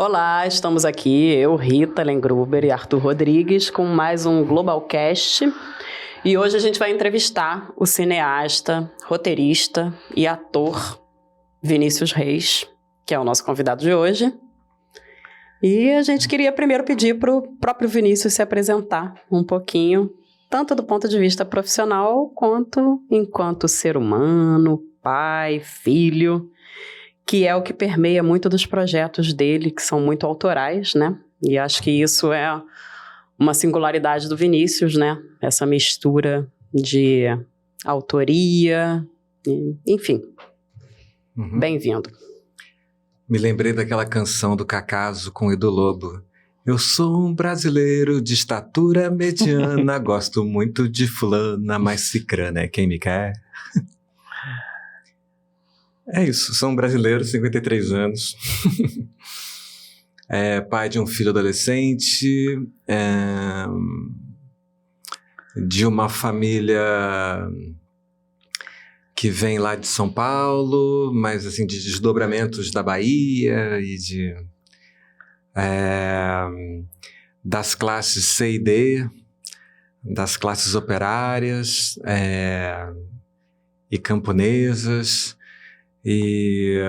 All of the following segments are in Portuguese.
Olá, estamos aqui, eu, Rita Lengruber e Arthur Rodrigues, com mais um Globalcast. E hoje a gente vai entrevistar o cineasta, roteirista e ator Vinícius Reis, que é o nosso convidado de hoje. E a gente queria primeiro pedir para o próprio Vinícius se apresentar um pouquinho, tanto do ponto de vista profissional, quanto enquanto ser humano, pai, filho, que é o que permeia muito dos projetos dele, que são muito autorais, né? E acho que isso é uma singularidade do Vinícius, né? Essa mistura de autoria, enfim. Bem-vindo. Me lembrei daquela canção do Cacaso com o Edu Lobo. Eu sou um brasileiro de estatura mediana, gosto muito de fulana, mas cicrana é quem me quer. É isso, sou um brasileiro, 53 anos, pai de um filho adolescente, de uma família que vem lá de São Paulo, mas assim, de desdobramentos da Bahia e das classes C e D, das classes operárias e camponesas. E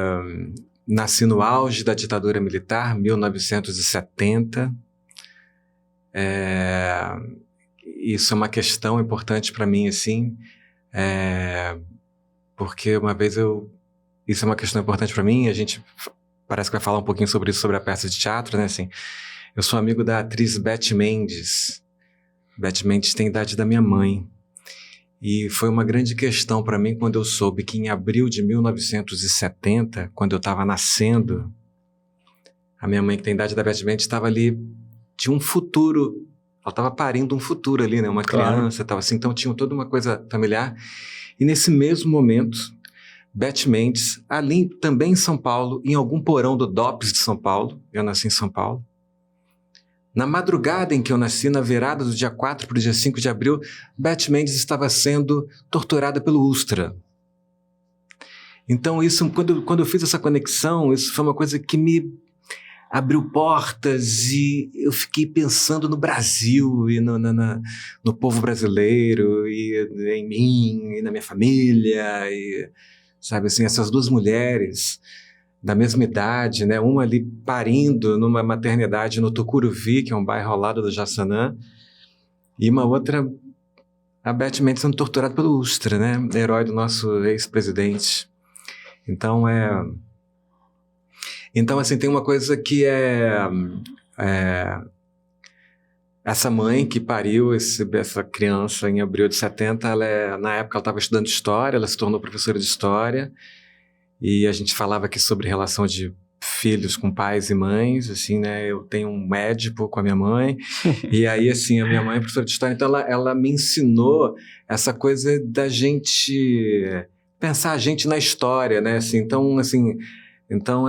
nasci no auge da ditadura militar, 1970. Isso é uma questão importante para mim, assim, porque uma vez isso é uma questão importante para mim, a gente parece que vai falar um pouquinho sobre isso, sobre a peça de teatro, né, assim. Eu sou amigo da atriz Beth Mendes. Beth Mendes tem a idade da minha mãe. E foi uma grande questão para mim quando eu soube que em abril de 1970, quando eu estava nascendo, a minha mãe, que tem a idade da Beth Mendes, estava ali, tinha um futuro, ela estava parindo um futuro ali, né? Uma criança, estava assim, então tinha toda uma coisa familiar. E nesse mesmo momento, Beth Mendes, ali também em São Paulo, em algum porão do DOPS de São Paulo, eu nasci em São Paulo, na madrugada em que eu nasci, na virada do dia 4 para o dia 5 de abril, Beth Mendes estava sendo torturada pelo Ustra. Então, isso, quando eu fiz essa conexão, isso foi uma coisa que me abriu portas e eu fiquei pensando no Brasil e no povo brasileiro e em mim e na minha família. E, sabe, assim, essas duas mulheres da mesma idade, né? Uma ali parindo numa maternidade no Tucuruvi, que é um bairro ao lado do Jaçanã, e uma outra, a Beth Mendes, sendo torturada pelo Ustra, né? Herói do nosso ex-presidente. Então, assim, tem uma coisa que essa mãe que pariu essa criança em abril de 70, na época ela estava estudando História, ela se tornou professora de História, e a gente falava aqui sobre relação de filhos com pais e mães, assim, né? Eu tenho um Édipo com a minha mãe, e aí, assim, a minha mãe é professora de História, então ela me ensinou essa coisa da gente pensar a gente na história, né? Assim, então,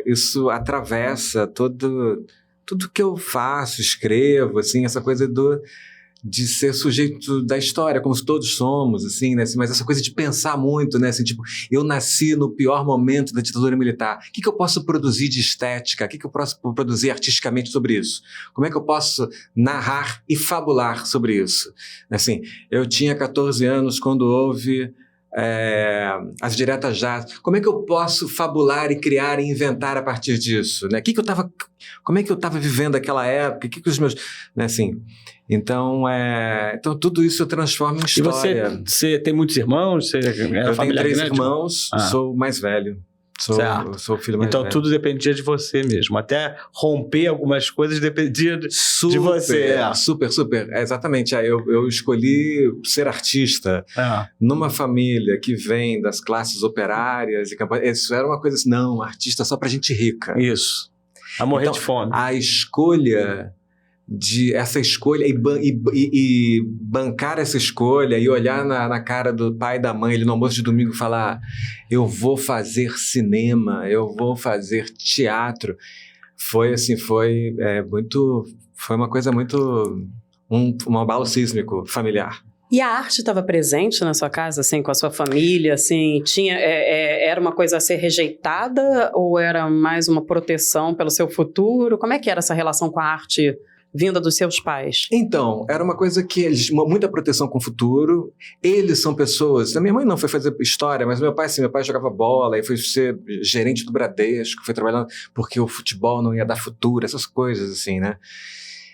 isso atravessa tudo que eu faço, escrevo, assim, essa coisa de ser sujeito da história, como todos somos, assim, né? Assim, mas essa coisa de pensar muito, né? Assim, tipo, eu nasci no pior momento da ditadura militar. O que eu posso produzir de estética? O que eu posso produzir artisticamente sobre isso? Como é que eu posso narrar e fabular sobre isso? Assim, eu tinha 14 anos quando houve as diretas já. Como é que eu posso fabular e criar e inventar a partir disso, né? Como é que eu estava vivendo aquela época? Que os meus, né, assim. Então tudo isso eu transformo em história. E você tem muitos irmãos? Eu tenho 3 irmãos, sou o mais velho. Sou o filho mais velho. Então tudo dependia de você mesmo. Até romper algumas coisas dependia de você. Super. Exatamente. Eu escolhi ser artista numa família que vem das classes operárias e camponesas. Isso era uma coisa assim, não, artista só pra gente rica. Isso. A morrer de fome. A escolha essa escolha e bancar essa escolha e olhar na cara do pai e da mãe ali no almoço de domingo e falar: eu vou fazer cinema, eu vou fazer teatro. Foi uma coisa muito um abalo sísmico familiar. E a arte estava presente na sua casa, assim, com a sua família, assim, era uma coisa a ser rejeitada ou era mais uma proteção pelo seu futuro? Como é que era essa relação com a arte vinda dos seus pais? Então, era uma coisa que muita proteção com o futuro. Eles são pessoas... A minha mãe não foi fazer história, mas meu pai, sim, meu pai jogava bola e foi ser gerente do Bradesco, foi trabalhando porque o futebol não ia dar futuro, essas coisas, assim, né?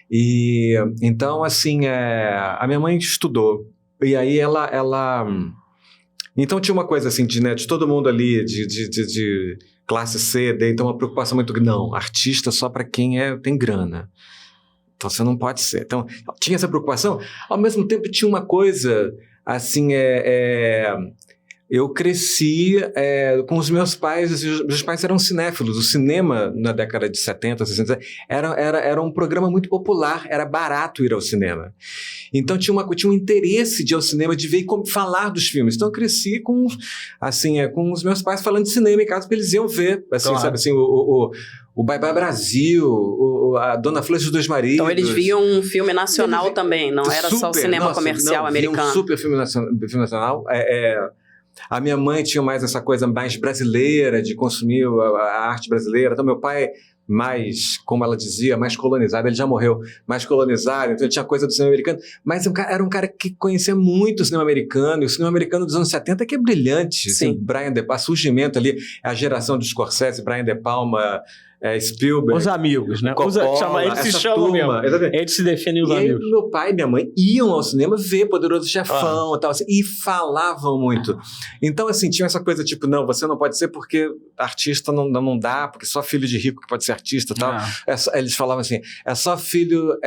E então, assim, a minha mãe estudou. E aí ela... Então tinha uma coisa assim, de todo mundo ali, de classe C, D, então uma preocupação muito grande. Não, artista só para quem tem grana. Então você não pode ser. Então tinha essa preocupação. Ao mesmo tempo tinha uma coisa, assim, eu cresci com os meus pais. Os meus pais eram cinéfilos. O cinema, na década de 70, 60, era um programa muito popular. Era barato ir ao cinema. Então tinha um interesse de ir ao cinema, de ver e falar dos filmes. Então eu cresci com os meus pais falando de cinema em casa, porque eles iam ver. Assim, claro. Sabe, assim, o Bye Bye Brasil, a Dona Flor dos Dois Maridos. Então eles viam um filme nacional também, não era só o cinema comercial americano. Um super filme nacional. A minha mãe tinha mais essa coisa mais brasileira, de consumir a arte brasileira. Então, meu pai, mais, como ela dizia, mais colonizado. Ele já morreu, mais colonizado. Então, ele tinha coisa do cinema americano. Mas era um cara que conhecia muito o cinema americano. E o cinema americano dos anos 70 que é brilhante. Assim, Brian De Palma, surgimento ali, a geração dos Scorsese, Brian De Palma... Spielberg, os amigos, né? Coppola, eles se chamam mesmo. Eles se definem os amigos. E meu pai e minha mãe iam ao cinema ver Poderoso Chefão e tal, assim, e falavam muito. Então, assim, tinha essa coisa tipo, não, você não pode ser porque artista não dá, porque só filho de rico que pode ser artista e tal. Eles falavam assim, é só filho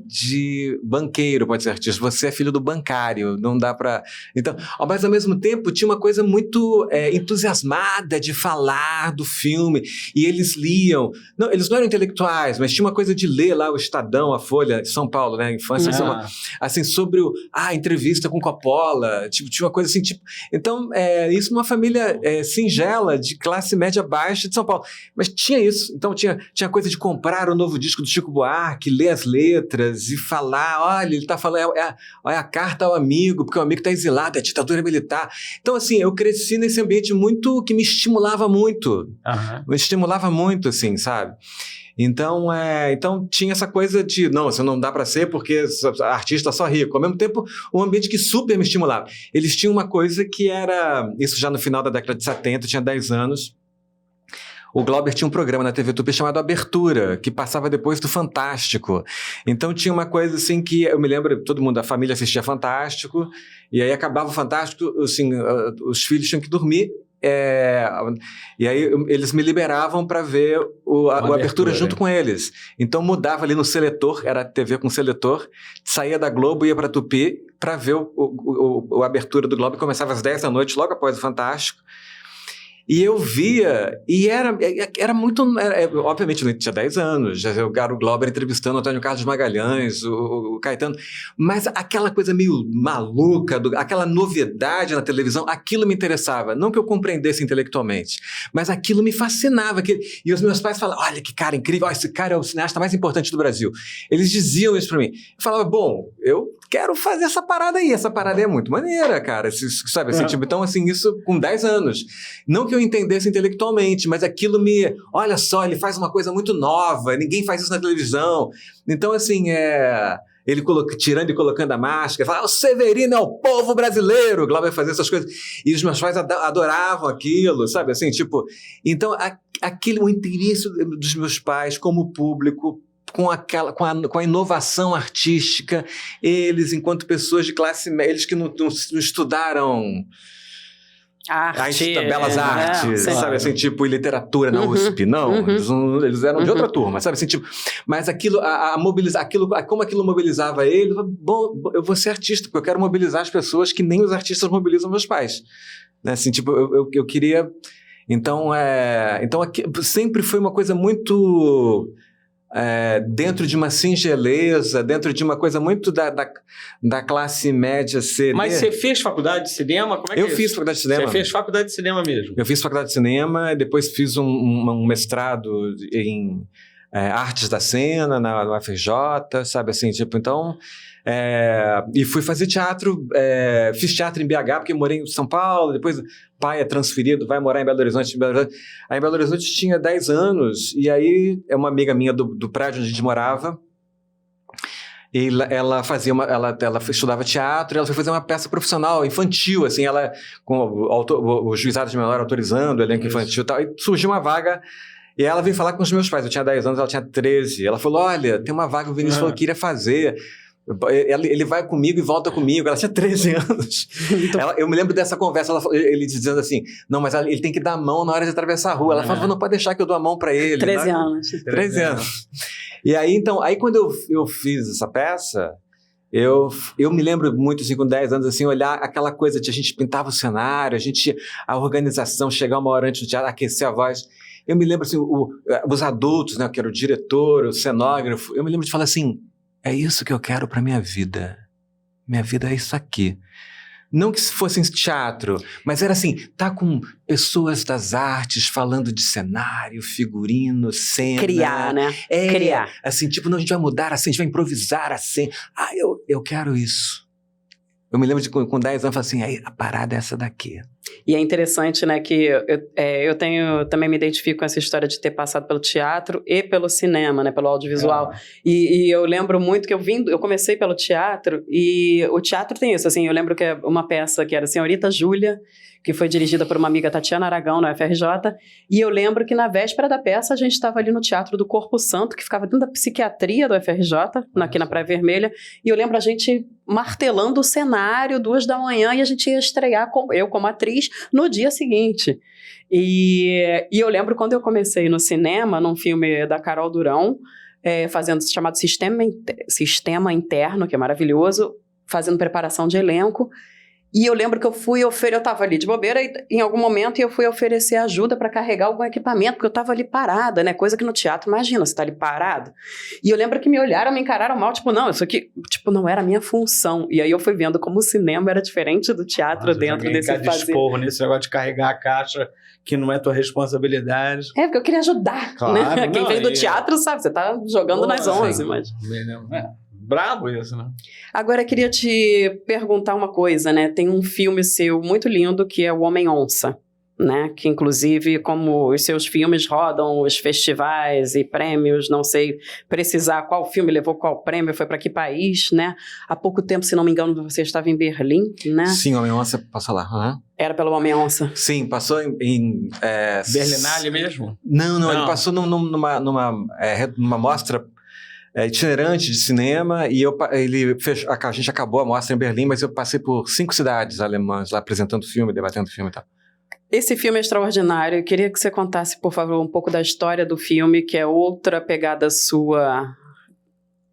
de banqueiro pode ser artista, você é filho do bancário, não dá pra... Então, mas ao mesmo tempo tinha uma coisa muito entusiasmada de falar do filme, e eles liam. Não, eles não eram intelectuais, mas tinha uma coisa de ler lá o Estadão, a Folha, São Paulo, né? Infância, assim, sobre a entrevista com Coppola, tipo, tinha uma coisa assim, tipo... Então, isso numa família singela, de classe média baixa de São Paulo. Mas tinha isso. Então, tinha coisa de comprar o novo disco do Chico Buarque, ler as letras e falar, olha, ele tá falando, é a carta ao amigo, porque o amigo tá exilado, é ditadura militar. Então, assim, eu cresci nesse ambiente muito, que me estimulava muito. Me estimulava muito, assim, sabe? Então tinha essa coisa de, não, você não dá para ser porque artista só rico. Ao mesmo tempo, um ambiente que super me estimulava. Eles tinham uma coisa que era, isso já no final da década de 70, eu tinha 10 anos, o Glauber tinha um programa na TV Tupi chamado Abertura, que passava depois do Fantástico. Então tinha uma coisa assim que, eu me lembro, todo mundo, a família assistia Fantástico, e aí acabava o Fantástico, assim, os filhos tinham que dormir, e aí eles me liberavam para ver o Abertura junto com eles. Então mudava ali no seletor, era TV com seletor, saía da Globo, ia para Tupi para ver o Abertura do Globo, começava às 10 da noite, logo após o Fantástico. E eu via, e era muito... obviamente, eu tinha 10 anos, já eu era o Glauber entrevistando o Antônio Carlos Magalhães, o Caetano, mas aquela coisa meio maluca, aquela novidade na televisão, aquilo me interessava. Não que eu compreendesse intelectualmente, mas aquilo me fascinava. E os meus pais falavam, olha que cara incrível, esse cara é o cineasta mais importante do Brasil. Eles diziam isso pra mim. Eu falava, bom, eu quero fazer essa parada aí, essa parada aí é muito maneira, cara, sabe, assim, tipo, então, assim, isso com 10 anos. Não que eu entendesse intelectualmente, mas aquilo olha só, ele faz uma coisa muito nova, ninguém faz isso na televisão. Então, assim, ele tirando e colocando a máscara, falava, o Severino é o povo brasileiro, o Glauber fazia essas coisas. E os meus pais adoravam aquilo, sabe, assim, tipo... Então, o interesse dos meus pais como público, com a inovação artística, eles, enquanto pessoas de classe média, eles que não estudaram... belas artes, sabe, assim, tipo, e literatura na USP, não, eles eram de outra turma, sabe, assim, tipo, mas aquilo, como aquilo mobilizava ele, bom, eu vou ser artista, porque eu quero mobilizar as pessoas que nem os artistas mobilizam meus pais, né, assim, tipo, eu queria, então sempre foi uma coisa muito... dentro de uma singeleza, dentro de uma coisa muito da classe média CD. Mas você fez faculdade de cinema? Como é que eu fiz faculdade de cinema. Você fez faculdade de cinema mesmo? Eu fiz faculdade de cinema, depois fiz um mestrado em artes da cena na UFRJ, sabe assim, tipo, então... e fui fazer teatro, fiz teatro em BH, porque morei em São Paulo, depois o pai é transferido, vai morar em Belo Horizonte. Aí em Belo Horizonte tinha 10 anos, e aí uma amiga minha do prédio onde a gente morava, e ela estudava teatro, e ela foi fazer uma peça profissional, infantil, assim, ela com o juizado de menor autorizando, o elenco infantil e tal, e surgiu uma vaga. E ela veio falar com os meus pais, eu tinha 10 anos, ela tinha 13. Ela falou, olha, tem uma vaga, o Vinícius falou que iria fazer. Ele vai comigo e volta comigo. Ela tinha 13 anos. Eu me lembro dessa conversa, ele dizendo assim, não, mas ele tem que dar a mão na hora de atravessar a rua. Ela falava, não pode deixar que eu dou a mão pra ele. 13 anos. 13 anos. E aí, então, quando eu fiz essa peça, eu me lembro muito, assim, com 10 anos, assim, olhar aquela coisa de a gente pintava o cenário, a organização, chegar uma hora antes do teatro, aquecer a voz. Eu me lembro, assim, os adultos, né, que era o diretor, o cenógrafo, eu me lembro de falar assim, é isso que eu quero pra minha vida. Minha vida é isso aqui. Não que fosse em teatro, mas era assim, tá com pessoas das artes falando de cenário, figurino, cena. Criar, né? Criar. Assim, tipo, não, a gente vai mudar assim, a gente vai improvisar assim. Eu quero isso. Eu me lembro de com 10 anos, eu falei assim, a parada é essa daqui. E é interessante, né, que eu também me identifico com essa história de ter passado pelo teatro e pelo cinema, né, pelo audiovisual. E eu lembro muito que eu comecei pelo teatro, e o teatro tem isso, assim, eu lembro que é uma peça que era Senhorita Júlia, que foi dirigida por uma amiga, Tatiana Aragão, na UFRJ, e eu lembro que na véspera da peça a gente estava ali no Teatro do Corpo Santo, que ficava dentro da psiquiatria do UFRJ, aqui na Praia Vermelha, e eu lembro a gente martelando o cenário 2 da manhã, e a gente ia estrear, eu como atriz, no dia seguinte. E eu lembro quando eu comecei no cinema, num filme da Carol Durão, fazendo chamado Sistema Interno, que é maravilhoso, fazendo preparação de elenco. E eu lembro que eu estava ali de bobeira em algum momento, e eu fui oferecer ajuda para carregar algum equipamento, porque eu estava ali parada, né? Coisa que no teatro, imagina, você tá ali parado. E eu lembro que me olharam, me encararam mal, tipo, não, isso aqui, tipo, não era a minha função. E aí eu fui vendo como o cinema era diferente do teatro dentro desse fazer. Esporro nesse negócio de carregar a caixa, que não é tua responsabilidade. Porque eu queria ajudar, claro, né? Quem vem do teatro sabe, você tá jogando nas 11, mas... Brabo isso, né? Agora, eu queria te perguntar uma coisa, né? Tem um filme seu muito lindo que é O Homem-Onça, né? Que, inclusive, como os seus filmes rodam os festivais e prêmios, não sei precisar qual filme levou qual prêmio, foi para que país, né? Há pouco tempo, se não me engano, você estava em Berlim, né? Sim, Homem-Onça passou lá. Uhum. Era pelo Homem-Onça? Sim, passou em Berlinale mesmo? Não, ele passou numa mostra itinerante de cinema, e a gente acabou a mostra em Berlim, mas eu passei por 5 cidades alemãs lá apresentando o filme, debatendo o filme e tal. Esse filme é extraordinário. Eu queria que você contasse, por favor, um pouco da história do filme, que é outra pegada sua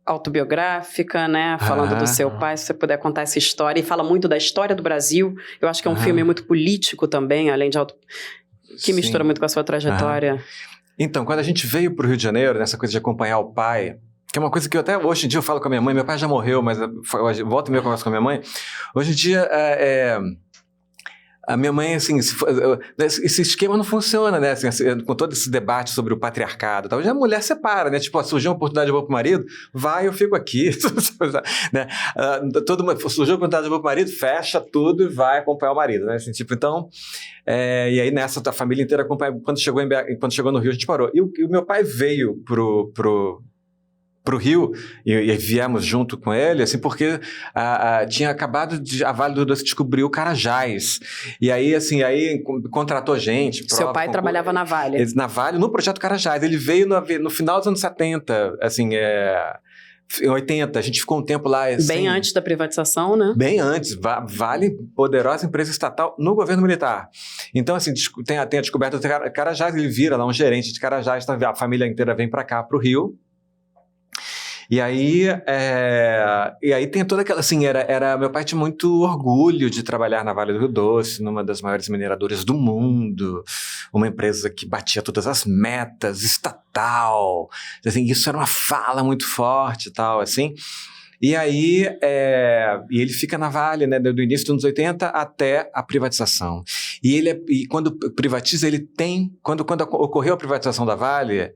autobiográfica, né? Falando do seu pai, se você puder contar essa história. E fala muito da história do Brasil. Eu acho que é um filme muito político também, além de que mistura muito com a sua trajetória. Então, quando a gente veio para o Rio de Janeiro, nessa coisa de acompanhar o pai, que é uma coisa que eu até hoje em dia eu falo com a minha mãe, meu pai já morreu, mas volta e meia eu converso com a minha mãe. Hoje em dia, a minha mãe, assim, esse esquema não funciona, né? Assim, com todo esse debate sobre o patriarcado e tal. Já a mulher separa, né? Tipo, surgiu uma oportunidade de vou pro marido, vai, eu fico aqui. Né? Surgiu uma oportunidade de vou pro marido, fecha tudo e vai acompanhar o marido, né? Assim, tipo, então... e aí nessa, a família inteira acompanha. Quando chegou no Rio, a gente parou. E o meu pai veio pro Rio, e viemos junto com ele, assim, porque tinha acabado a Vale do Doce descobrir o Carajás. E aí, assim, contratou gente. Seu pai trabalhava na Vale? Na Vale, no projeto Carajás. Ele veio no final dos anos 70, assim, em 80, a gente ficou um tempo lá... Assim, bem antes da privatização, né? Bem antes. Vale, poderosa empresa estatal no governo militar. Então, assim, tem a descoberta do Carajás, ele vira lá um gerente de Carajás, a família inteira vem para cá, para o Rio. E aí tem toda aquela, assim, meu pai tinha muito orgulho de trabalhar na Vale do Rio Doce, numa das maiores mineradoras do mundo, uma empresa que batia todas as metas, estatal, assim, isso era uma fala muito forte e tal, assim. E aí, e ele fica na Vale, né, do início dos anos 80 até a privatização. E quando privatiza, ele tem, quando ocorreu a privatização da Vale,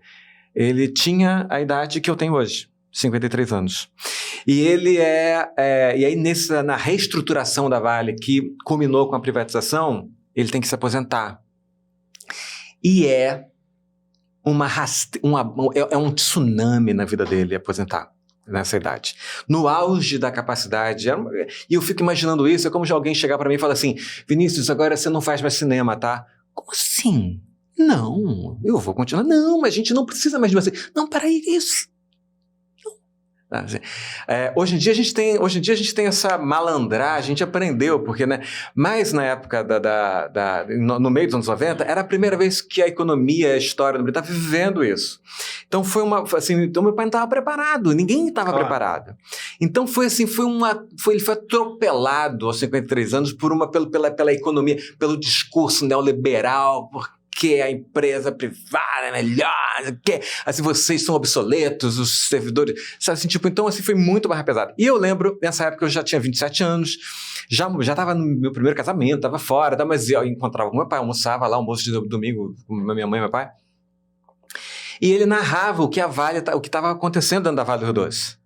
ele tinha a idade que eu tenho hoje, 53 anos. E ele e aí na reestruturação da Vale, que culminou com a privatização, ele tem que se aposentar. E é um tsunami na vida dele aposentar nessa idade. No auge da capacidade. E eu fico imaginando isso, é como se alguém chegar para mim e falar assim, Vinícius, agora você não faz mais cinema, tá? Como assim? Não, eu vou continuar. Não, mas a gente não precisa mais de você. Não, peraí, isso. Hoje em dia a gente tem essa malandragem, a gente aprendeu, porque, né? Mas na época no meio dos anos 90, era a primeira vez que a economia, a história do Brasil estava vivendo isso. Então então meu pai não estava preparado, ninguém estava preparado. Então ele foi atropelado aos 53 anos pela economia, pelo discurso neoliberal, que a empresa privada é melhor, que assim, vocês são obsoletos, os servidores, sabe assim, tipo, então assim, foi muito mais pesado. E eu lembro, nessa época eu já tinha 27 anos, já estava no meu primeiro casamento, estava fora, tá, mas eu encontrava com meu pai, almoçava lá, almoço de domingo com minha mãe e meu pai, e ele narrava o que estava acontecendo dentro da Vale do Rio Doce.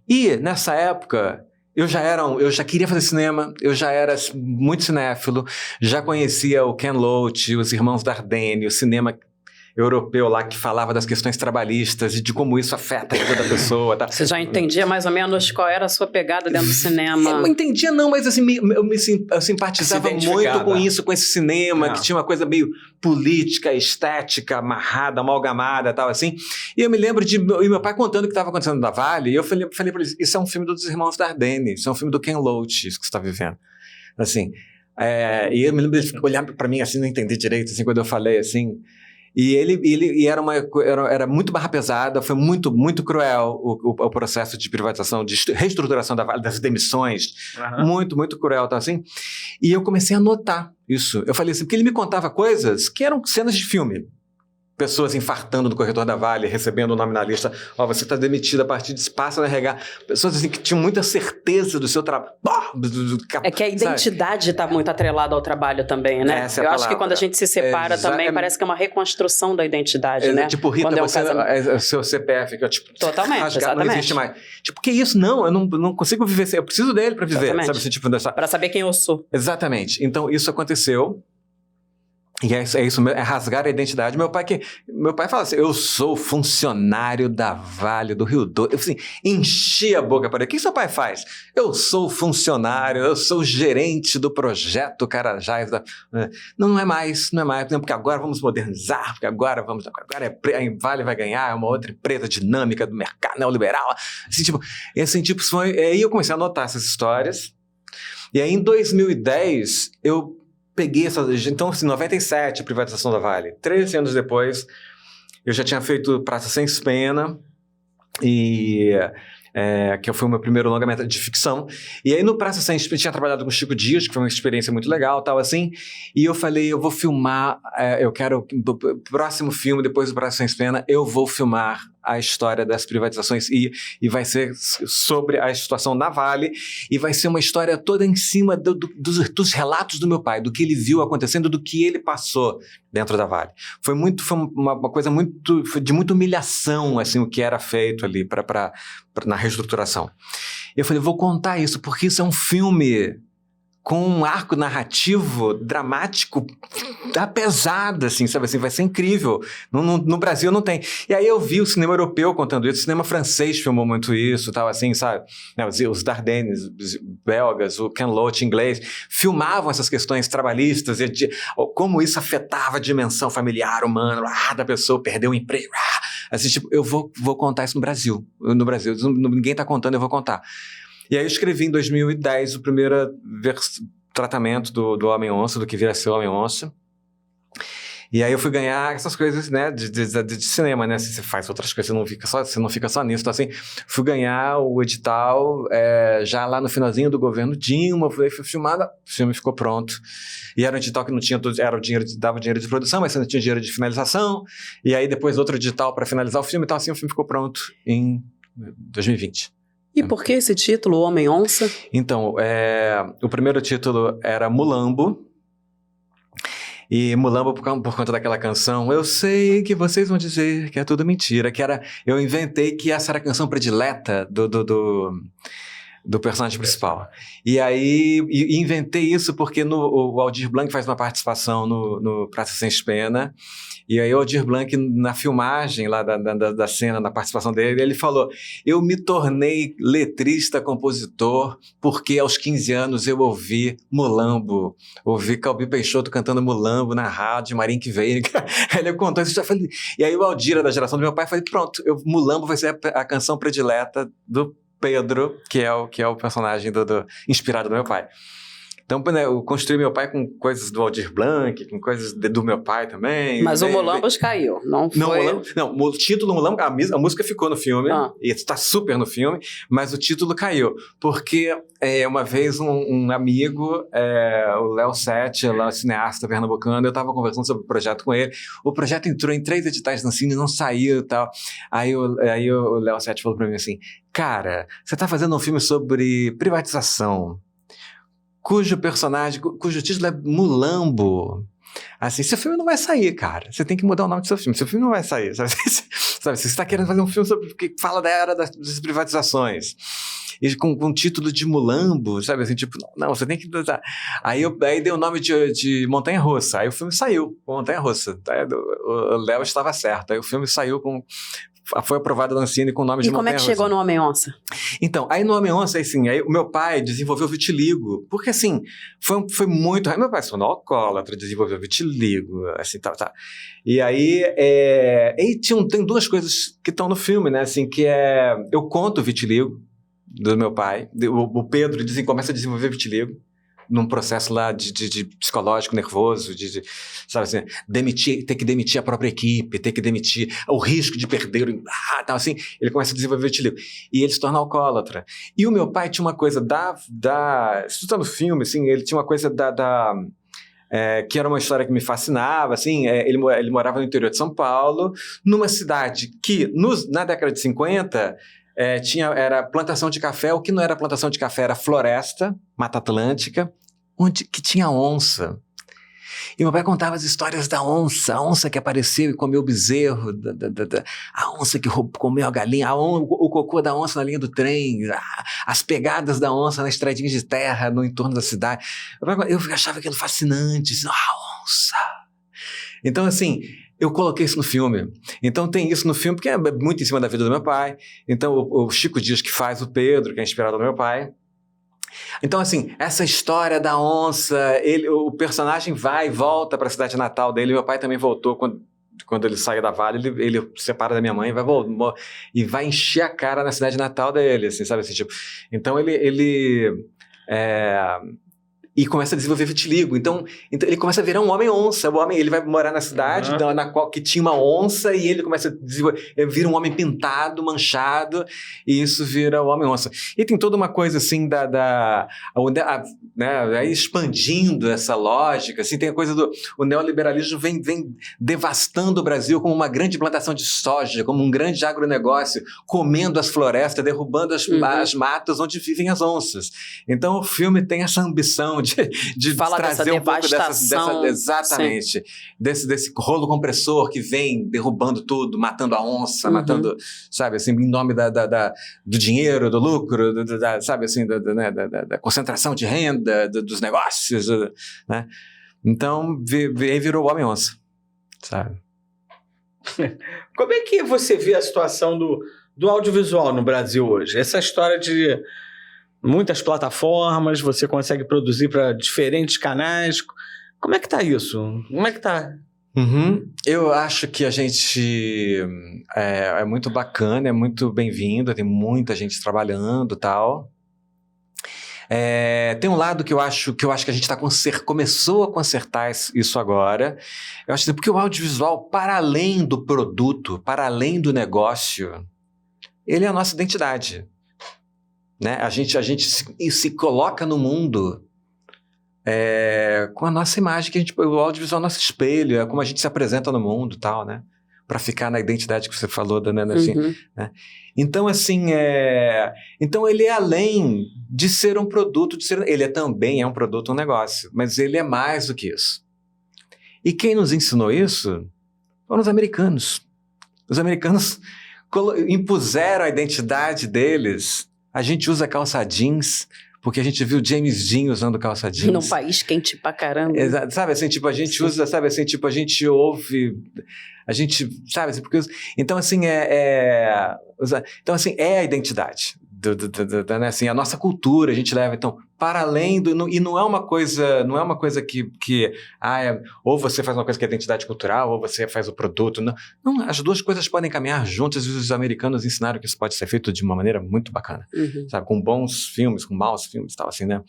E nessa época eu já queria fazer cinema, eu já era muito cinéfilo, já conhecia o Ken Loach, os Irmãos Dardenne, o cinema europeu lá que falava das questões trabalhistas e de como isso afeta a vida da pessoa. Tá? Você já entendia mais ou menos qual era a sua pegada dentro do cinema? Eu não entendia não, mas assim, eu simpatizava muito com isso, com esse cinema, que tinha uma coisa meio política, estética, amarrada, amalgamada e tal assim. E eu me lembro de meu pai contando o que estava acontecendo na Vale, e eu falei para ele, isso é um filme dos Irmãos Dardenne, isso é um filme do Ken Loach, isso que você está vivendo. Assim, e eu me lembro de olhar para mim assim, não entender direito, assim, quando eu falei assim. E era muito barra pesada, foi muito, muito cruel o processo de privatização, de reestruturação das demissões, muito, muito cruel, tá assim? E eu comecei a notar isso. Eu falei assim, porque ele me contava coisas que eram cenas de filme. Pessoas infartando no corredor da Vale, recebendo o nome na lista. Você está demitido a partir disso, passa a RH. Pessoas assim, que tinham muita certeza do seu trabalho. É que a identidade está muito atrelada ao trabalho também, né? Essa é a Eu acho palavra. que quando a gente se separa também, parece que é uma reconstrução da identidade, né? Tipo, Rita, quando você é o seu CPF, que é tipo... Totalmente, rasgado, exatamente. Não existe mais. Tipo, que isso? Não, eu não consigo viver sem. Eu preciso dele para viver. Exatamente. Sabe, assim, tipo, para saber quem eu sou. Exatamente. Então, isso aconteceu. E é isso mesmo, é rasgar a identidade. Meu pai fala assim, eu sou funcionário da Vale do Rio Doce. Eu assim, enchi a boca para ele. O que seu pai faz? Eu sou funcionário, eu sou gerente do projeto Carajás. Não é mais, porque agora vamos modernizar, porque agora a Vale vai ganhar, é uma outra empresa dinâmica do mercado neoliberal. Aí eu comecei a anotar essas histórias. E aí em 2010, eu peguei então, assim, 97, a privatização da Vale. 13 anos depois, eu já tinha feito Praça Sem Pena, que foi o meu primeiro longa-metragem de ficção. E aí, no Praça Sem Pena, eu tinha trabalhado com Chico Dias, que foi uma experiência muito legal, tal assim. E eu falei, eu vou filmar, eu quero, o próximo filme, depois do Praça Sem Pena, eu vou filmar a história das privatizações e vai ser sobre a situação da Vale e vai ser uma história toda em cima dos relatos do meu pai, do que ele viu acontecendo, do que ele passou dentro da Vale. Foi uma coisa de muita humilhação, assim, o que era feito ali na reestruturação. Eu falei, vou contar isso, porque isso é um filme com um arco narrativo dramático pesado, assim, sabe assim, vai ser incrível. No Brasil não tem. E aí eu vi o cinema europeu contando isso, o cinema francês filmou muito isso, tal, assim, sabe? Os Dardennes, os belgas, o Ken Loach inglês, filmavam essas questões trabalhistas, como isso afetava a dimensão familiar, humana, da pessoa perder o emprego. Assim, tipo, eu vou contar isso no Brasil. Ninguém está contando, eu vou contar. E aí eu escrevi em 2010 o primeiro tratamento do Homem-Onça, do que vira a ser Homem-Onça. E aí eu fui ganhar essas coisas, né, de cinema, né? Você faz outras coisas, você não fica só nisso. Então, assim, fui ganhar o edital já lá no finalzinho do governo Dilma, fui filmada, o filme ficou pronto. E era um edital que não tinha dava dinheiro de produção, mas você não tinha dinheiro de finalização. E aí depois outro edital para finalizar o filme, então assim, o filme ficou pronto em 2020. E por que esse título, Homem-Onça? Então, o primeiro título era Mulambo. E Mulambo, por conta daquela canção, eu sei que vocês vão dizer que é tudo mentira, eu inventei que essa era a canção predileta do personagem principal. E aí, inventei isso porque o Aldir Blanc faz uma participação no Praça Sem Pena, e aí o Aldir Blanc, na filmagem lá da cena, na participação dele, ele falou: eu me tornei letrista, compositor, porque aos 15 anos eu ouvi Mulambo, ouvi Calbi Peixoto cantando Mulambo na rádio, Marink Veiga. Ele contou isso, e aí o Aldir, da geração do meu pai, falou: pronto, Mulambo vai ser a canção predileta do Pedro, que é o personagem inspirado no meu pai. Então, né, eu construí meu pai com coisas do Aldir Blanc, com coisas do meu pai também. Mas o Mulambos caiu, não foi? Não, o título Mulambo, a música ficou no filme, e está super no filme, mas o título caiu, porque uma vez um amigo, o Léo Sete, lá, cineasta pernambucano, eu estava conversando sobre o projeto com ele, o projeto entrou em 3 editais da Ancine e não saiu e tal, aí o Léo Sete falou para mim assim: cara, você está fazendo um filme sobre privatização, cujo título é Mulambo. Assim, seu filme não vai sair, cara. Você tem que mudar o nome do seu filme. Seu filme não vai sair, sabe? Você está querendo fazer um filme que fala da era das privatizações. E com o título de Mulambo, sabe? Assim, tipo, não, você tem que... Aí deu o nome de Montanha Russa. Aí o filme saiu com Montanha Russa. O Léo estava certo. Aí o filme saiu foi aprovado na Ancine com o nome de Montanha Russa. E como é que chegou no Homem-Onça? Então, aí no Homem-Onça, assim, aí o meu pai desenvolveu vitiligo, porque assim, foi muito... Aí meu pai foi alcoólatra, desenvolveu vitiligo, assim, tal. E aí, tem 2 coisas que estão no filme, né, assim, que eu conto o vitiligo do meu pai, o Pedro começa a desenvolver vitiligo, num processo lá de psicológico nervoso, sabe assim, ter que demitir a própria equipe, ter que demitir o risco de perder, tal, assim, ele começa a desenvolver vitiligo. E ele se torna alcoólatra. E o meu pai tinha uma coisa isso tá no filme, assim, ele tinha uma coisa que era uma história que me fascinava, assim, ele morava no interior de São Paulo, numa cidade que, na década de 50... era plantação de café. O que não era plantação de café era floresta, Mata Atlântica, que tinha onça. E meu pai contava as histórias da onça, a onça que apareceu e comeu o bezerro, a onça que comeu a galinha, o cocô da onça na linha do trem, as pegadas da onça na estradinha de terra no entorno da cidade. Eu achava aquilo fascinante, assim, a onça. Então, assim, eu coloquei isso no filme. Então tem isso no filme, porque é muito em cima da vida do meu pai. Então o Chico Dias que faz o Pedro, que é inspirado no meu pai. Então, assim, essa história da onça, o personagem vai e volta para a cidade natal dele. Meu pai também voltou quando ele sai da Vale, ele se separa da minha mãe e vai encher a cara na cidade natal dele, assim, sabe? Assim, tipo, então e começa a desenvolver vitiligo. Então ele começa a virar um homem-onça. Ele vai morar na cidade na qual que tinha uma onça, e ele começa a desenvolver, vira um homem pintado, manchado, e isso vira o homem-onça. E tem toda uma coisa assim né, aí expandindo essa lógica, assim, tem a coisa o neoliberalismo vem devastando o Brasil como uma grande plantação de soja, como um grande agronegócio, comendo as florestas, derrubando as matas onde vivem as onças. Então o filme tem essa ambição de trazer um pouco exatamente, desse rolo compressor que vem derrubando tudo, matando a onça, matando, sabe, assim, em nome do dinheiro, do lucro, sabe, assim, da concentração de renda, dos negócios, né? Então, virou o Homem-Onça, sabe? Como é que você vê a situação do audiovisual no Brasil hoje? Essa história de muitas plataformas, você consegue produzir para diferentes canais. Como é que tá isso? Como é que tá? Eu acho que a gente é muito bacana, é muito bem-vindo, tem muita gente trabalhando e tal. Tem um lado que eu acho que a gente começou a consertar isso agora. Eu acho que porque o audiovisual, para além do produto, para além do negócio, ele é a nossa identidade. Né? A gente se coloca no mundo com a nossa imagem, o audiovisual é o nosso espelho, é como a gente se apresenta no mundo e tal, né? Para ficar na identidade que você falou, assim, né? Então, assim, então ele é além de ser um produto, ele também é um produto, um negócio, mas ele é mais do que isso. E quem nos ensinou isso foram os americanos. Os americanos impuseram a identidade deles. A gente usa calça jeans porque a gente viu James Dean usando calça jeans. Num país quente pra caramba. Sabe assim, tipo, a gente usa, sabe assim, tipo, a gente ouve, a gente, sabe assim, porque... Então, assim, então, assim, é a identidade. Né, assim, a nossa cultura, a gente leva, então, para além do... E não é uma coisa que ou você faz uma coisa que é identidade cultural, ou você faz o produto. Não, as duas coisas podem caminhar juntas, e os americanos ensinaram que isso pode ser feito de uma maneira muito bacana, sabe? Com bons filmes, com maus filmes e tal, assim, né?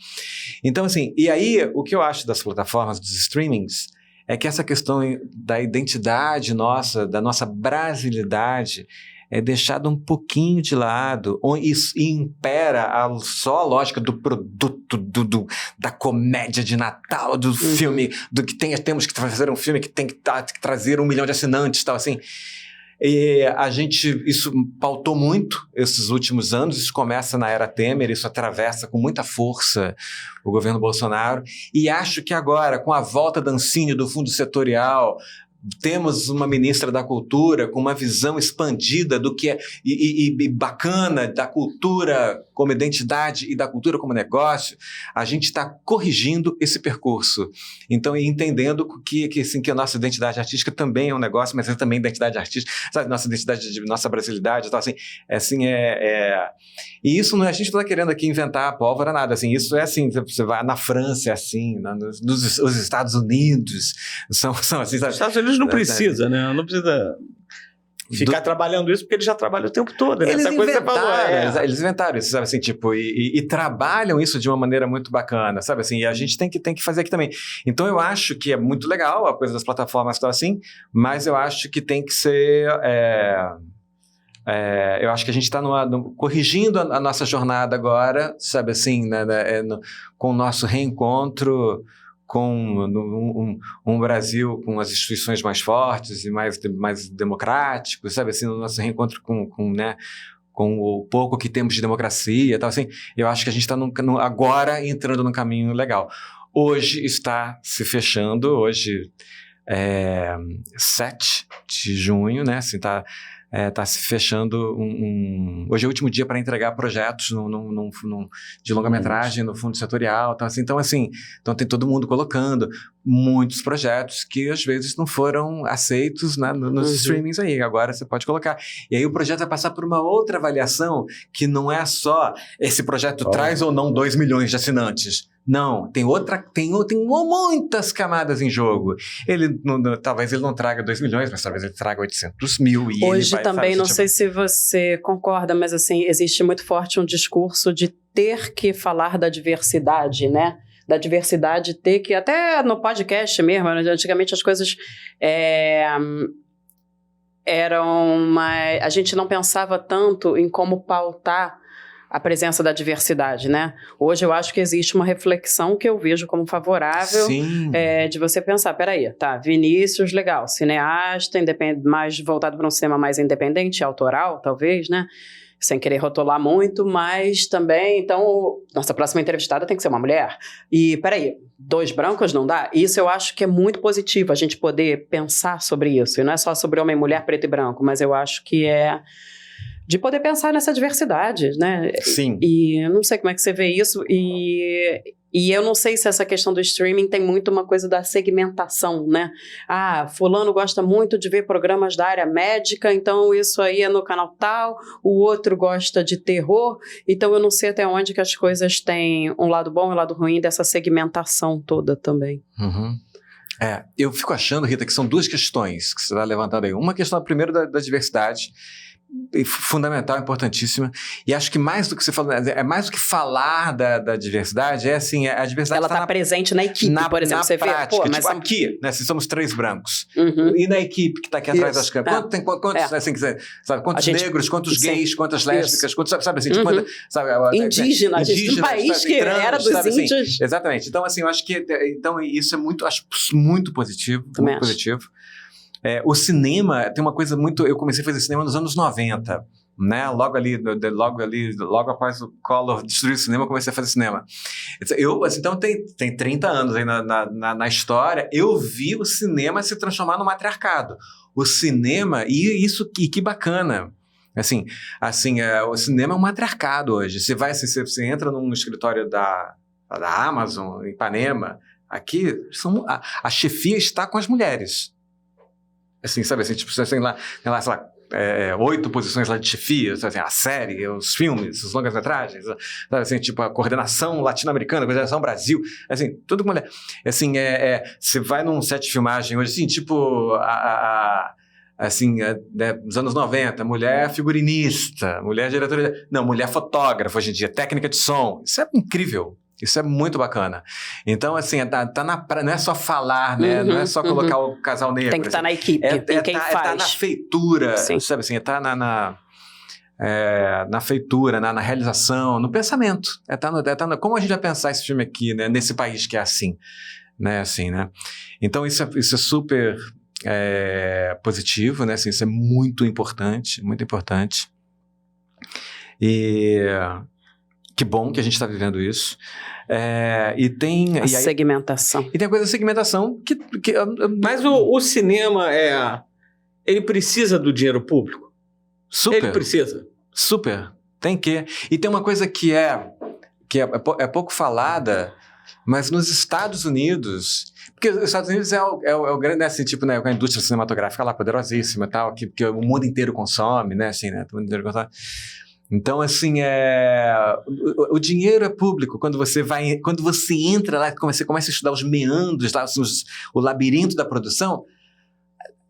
Então, assim, e aí, o que eu acho das plataformas, dos streamings, é que essa questão da identidade nossa, da nossa brasilidade, é deixado um pouquinho de lado, e impera só a lógica do produto, da comédia de Natal, do filme, do que temos que fazer um filme que tem que trazer 1 milhão de assinantes e tal, assim. E isso pautou muito esses últimos anos, isso começa na era Temer, isso atravessa com muita força o governo Bolsonaro, e acho que agora, com a volta da Ancine, do Fundo Setorial, temos uma ministra da Cultura com uma visão expandida do que é e bacana da cultura como identidade e da cultura como negócio. A gente está corrigindo esse percurso. Então, entendendo que a nossa identidade artística também é um negócio, mas é também identidade artística, sabe? Nossa identidade, nossa brasilidade, tal, E isso a gente não está querendo aqui inventar a pólvora, nada. Assim, isso é assim, você vai na França, é assim, os Estados Unidos são assim, sabe? Os Estados Unidos não precisa, né? Não precisa ficar trabalhando isso, porque eles já trabalham o tempo todo, né? Essa coisa que você falou. Eles inventaram isso, sabe assim, tipo, e trabalham isso de uma maneira muito bacana, sabe assim, e a gente tem que fazer aqui também. Então eu acho que é muito legal a coisa das plataformas e tal assim, mas eu acho que tem que ser... eu acho que a gente está corrigindo a nossa jornada agora, sabe assim, né, com o nosso reencontro com um Brasil com as instituições mais fortes e mais democráticos, sabe assim, no nosso reencontro com o pouco que temos de democracia e tal assim. Eu acho que a gente está agora entrando num caminho legal. Hoje está se fechando, hoje 7 de junho, né, assim, tá se fechando hoje é o último dia para entregar projetos de longa-metragem no Fundo Setorial. Então, tem todo mundo colocando muitos projetos que às vezes não foram aceitos, né, nos streamings aí. Agora você pode colocar. E aí o projeto vai passar por uma outra avaliação que não é só esse projeto traz ou não 2 milhões de assinantes. Não, tem muitas camadas em jogo. Talvez ele não traga 2 milhões, mas talvez ele traga 800 mil. E hoje ele vai, também, não sei se você concorda, mas assim, existe muito forte um discurso de ter que falar da diversidade, né? Da diversidade ter que, até no podcast mesmo, antigamente as coisas a gente não pensava tanto em como pautar a presença da diversidade, né? Hoje eu acho que existe uma reflexão que eu vejo como favorável, de você pensar, peraí, tá, Vinícius, legal, cineasta, mais voltado para um cinema mais independente, autoral, talvez, né? Sem querer rotular muito, mas também, então, nossa próxima entrevistada tem que ser uma mulher. E, peraí, 2 brancos não dá? Isso eu acho que é muito positivo, a gente poder pensar sobre isso. E não é só sobre homem, mulher, preto e branco, mas eu acho que é de poder pensar nessa diversidade, né? Sim. E eu não sei como é que você vê isso, e eu não sei se essa questão do streaming tem muito uma coisa da segmentação, né? Ah, fulano gosta muito de ver programas da área médica, então isso aí é no canal tal, o outro gosta de terror, então eu não sei até onde que as coisas têm um lado bom e um lado ruim dessa segmentação toda também. Eu fico achando, Rita, que são 2 questões que você está levantando aí. Uma questão, primeiro, da diversidade, fundamental, importantíssima, e acho que mais do que você falou, é mais do que falar da diversidade, assim, a diversidade ela está presente na equipe, por exemplo, você prática, vê, tipo, aqui, né, se somos 3 brancos, e na equipe que está aqui atrás das câmeras, quantos assim, sabe, quantos negros, quantos gays, quantas lésbicas, quantos, sabe assim, tipo, indígenas, um país que era dos índios. Assim, exatamente, então assim, eu acho que isso é muito positivo, também muito positivo. O cinema tem uma coisa muito... Eu comecei a fazer cinema nos anos 90. né? Logo após o Collor destruir o cinema, eu comecei a fazer cinema. Então tem 30 anos aí na história, eu vi o cinema se transformar no matriarcado. O cinema, e que bacana. O cinema é um matriarcado hoje. Você entra num escritório da Amazon, em Ipanema, aqui, a chefia está com as mulheres. Assim, sabe assim, tipo, você tem lá, sei lá, 8 posições lá de chefia, assim, a série, os filmes, os longas-metragens, sabe assim, tipo, a coordenação latino-americana, a coordenação Brasil, assim, tudo com mulher. Assim, você vai num set de filmagem hoje, assim, tipo, nos anos 90, mulher figurinista, mulher diretora, não, mulher fotógrafa hoje em dia, técnica de som, isso é incrível. Isso é muito bacana. Então, assim, não é só falar, né? Não é só colocar o casal negro. Tem que estar na equipe, tem quem faz. Tá na feitura, sim. Sabe assim? Tá na feitura, na realização, no pensamento. Como a gente vai pensar esse filme aqui, né? Nesse país que é assim, né? Assim, né? Então, isso é super positivo, né? Assim, isso é muito importante, muito importante. E... que bom que a gente está vivendo isso. E tem... A segmentação. E tem a coisa da segmentação que Mas o cinema, ele precisa do dinheiro público? Super. Ele precisa? Super. Tem que. E tem uma coisa que é pouco falada, mas nos Estados Unidos... Porque os Estados Unidos é o grande, né, assim, tipo, né, a indústria cinematográfica lá, poderosíssima e tal, que o mundo inteiro consome, né, assim, né, o mundo inteiro consome. Então, assim, o dinheiro é público. Quando você entra lá, você começa a estudar os meandros, lá, o labirinto da produção,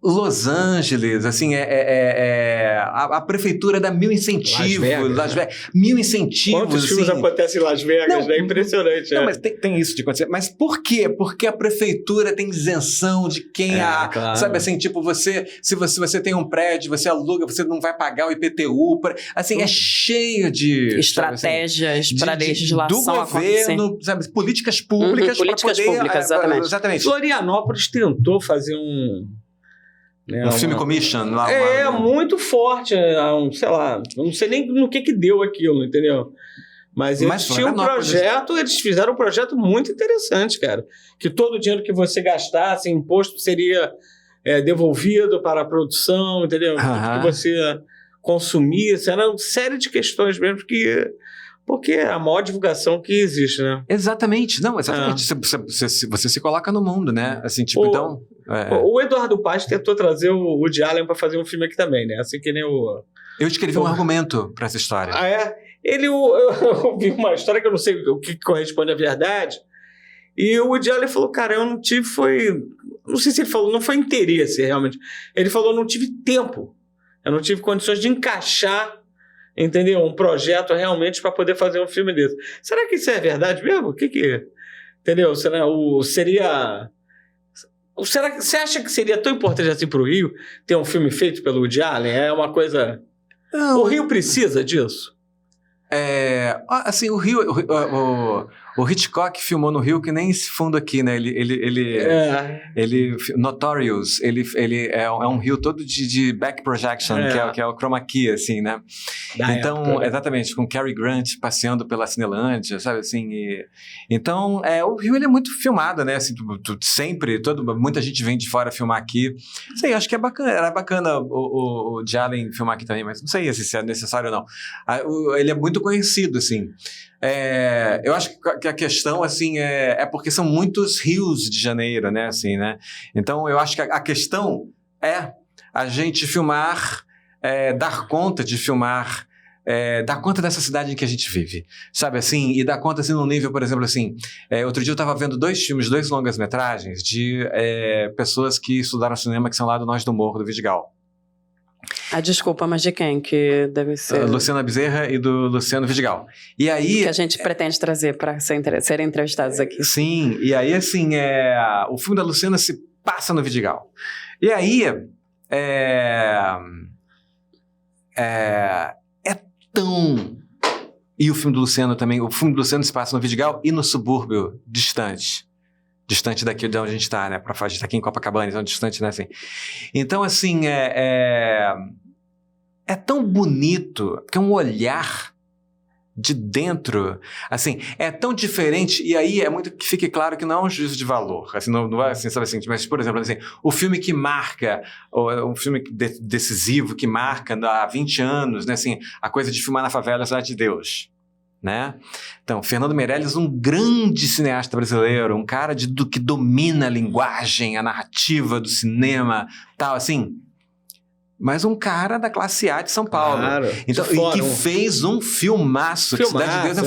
Los Angeles, assim, a prefeitura dá 1000 incentivos. Las Vegas, 1000 incentivos. Quantos filmes acontecem em Las Vegas, né? É impressionante. Não, mas tem isso de acontecer. Mas por quê? Porque a prefeitura tem isenção de quem claro. Sabe assim, tipo, se você tem um prédio, você aluga, você não vai pagar o IPTU. Assim, é cheio de... estratégias para legislação do governo, sabe, políticas públicas para poder... públicas, exatamente. Florianópolis tentou fazer um filme commission lá. Muito forte, sei lá, não sei nem no que deu aquilo, entendeu? Mas eles tinham um projeto, eles fizeram um projeto muito interessante, cara. Que todo o dinheiro que você gastasse em imposto seria devolvido para a produção, entendeu? Que você consumisse, era uma série de questões mesmo porque é a maior divulgação que existe, né? Exatamente. Não, exatamente. Você se coloca no mundo, né? Assim, tipo, então... O Eduardo Paes tentou trazer o Woody Allen para fazer um filme aqui também, né? Assim que nem o... Eu escrevi um argumento para essa história. Ah, é? Eu vi uma história que eu não sei o que corresponde à verdade. E o Woody Allen falou, cara, eu não tive, não sei se ele falou, não foi interesse realmente. Ele falou, não tive tempo. Eu não tive condições de encaixar, entendeu? Um projeto realmente para poder fazer um filme desse. Será que isso é verdade mesmo? Entendeu? Seria... Será que você acha que seria tão importante assim para o Rio ter um filme feito pelo Woody Allen? É uma coisa... Não. O Rio precisa disso? Assim, o Rio... O Hitchcock filmou no Rio que nem esse fundo aqui, né? Ele Notorious, ele é um rio todo de back projection, que é o chroma key, assim, né? Então, exatamente, com Cary Grant passeando pela Cinelândia, sabe, assim, então, o Rio, ele é muito filmado, né, assim, sempre, muita gente vem de fora filmar aqui, não sei, acho que era bacana o Woody Allen filmar aqui também, mas não sei se é necessário ou não. Ele é muito conhecido, assim. Eu acho que a questão, assim, é porque são muitos rios de Janeiro, né, assim, né? Então, eu acho que a questão é a gente filmar, dar conta de filmar, dar conta dessa cidade em que a gente vive, sabe, assim, e dar conta, assim, num nível, por exemplo, assim, outro dia eu estava vendo 2 longas-metragens de pessoas que estudaram cinema, que são lá do Nós do Morro, do Vidigal. Desculpa, mas de quem? Que deve ser... Luciana Bezerra e do Luciano Vidigal. E aí... Que a gente pretende trazer para serem entrevistados aqui. Sim, e aí, assim, o filme da Luciana se passa no Vidigal. E aí, tão... E o filme do Luciano também, o filme do Luciano se passa no Vidigal e no subúrbio distante daqui de onde a gente está, né? A gente está aqui em Copacabana, então distante, né? Assim. Então, assim, é tão bonito, porque é um olhar de dentro, assim, é tão diferente, e aí é muito que fique claro que não é um juízo de valor, assim, não é assim, sabe assim, mas, por exemplo, assim, o filme que marca, ou um filme decisivo que marca há 20 anos, né, assim, a coisa de filmar na favela, a Cidade de Deus, né? Então, Fernando Meirelles, um grande cineasta brasileiro, um cara que domina a linguagem, a narrativa do cinema, tal, assim, mas um cara da classe A de São Paulo. Claro, então, e que fez um filmaço. Cidade de Deus é um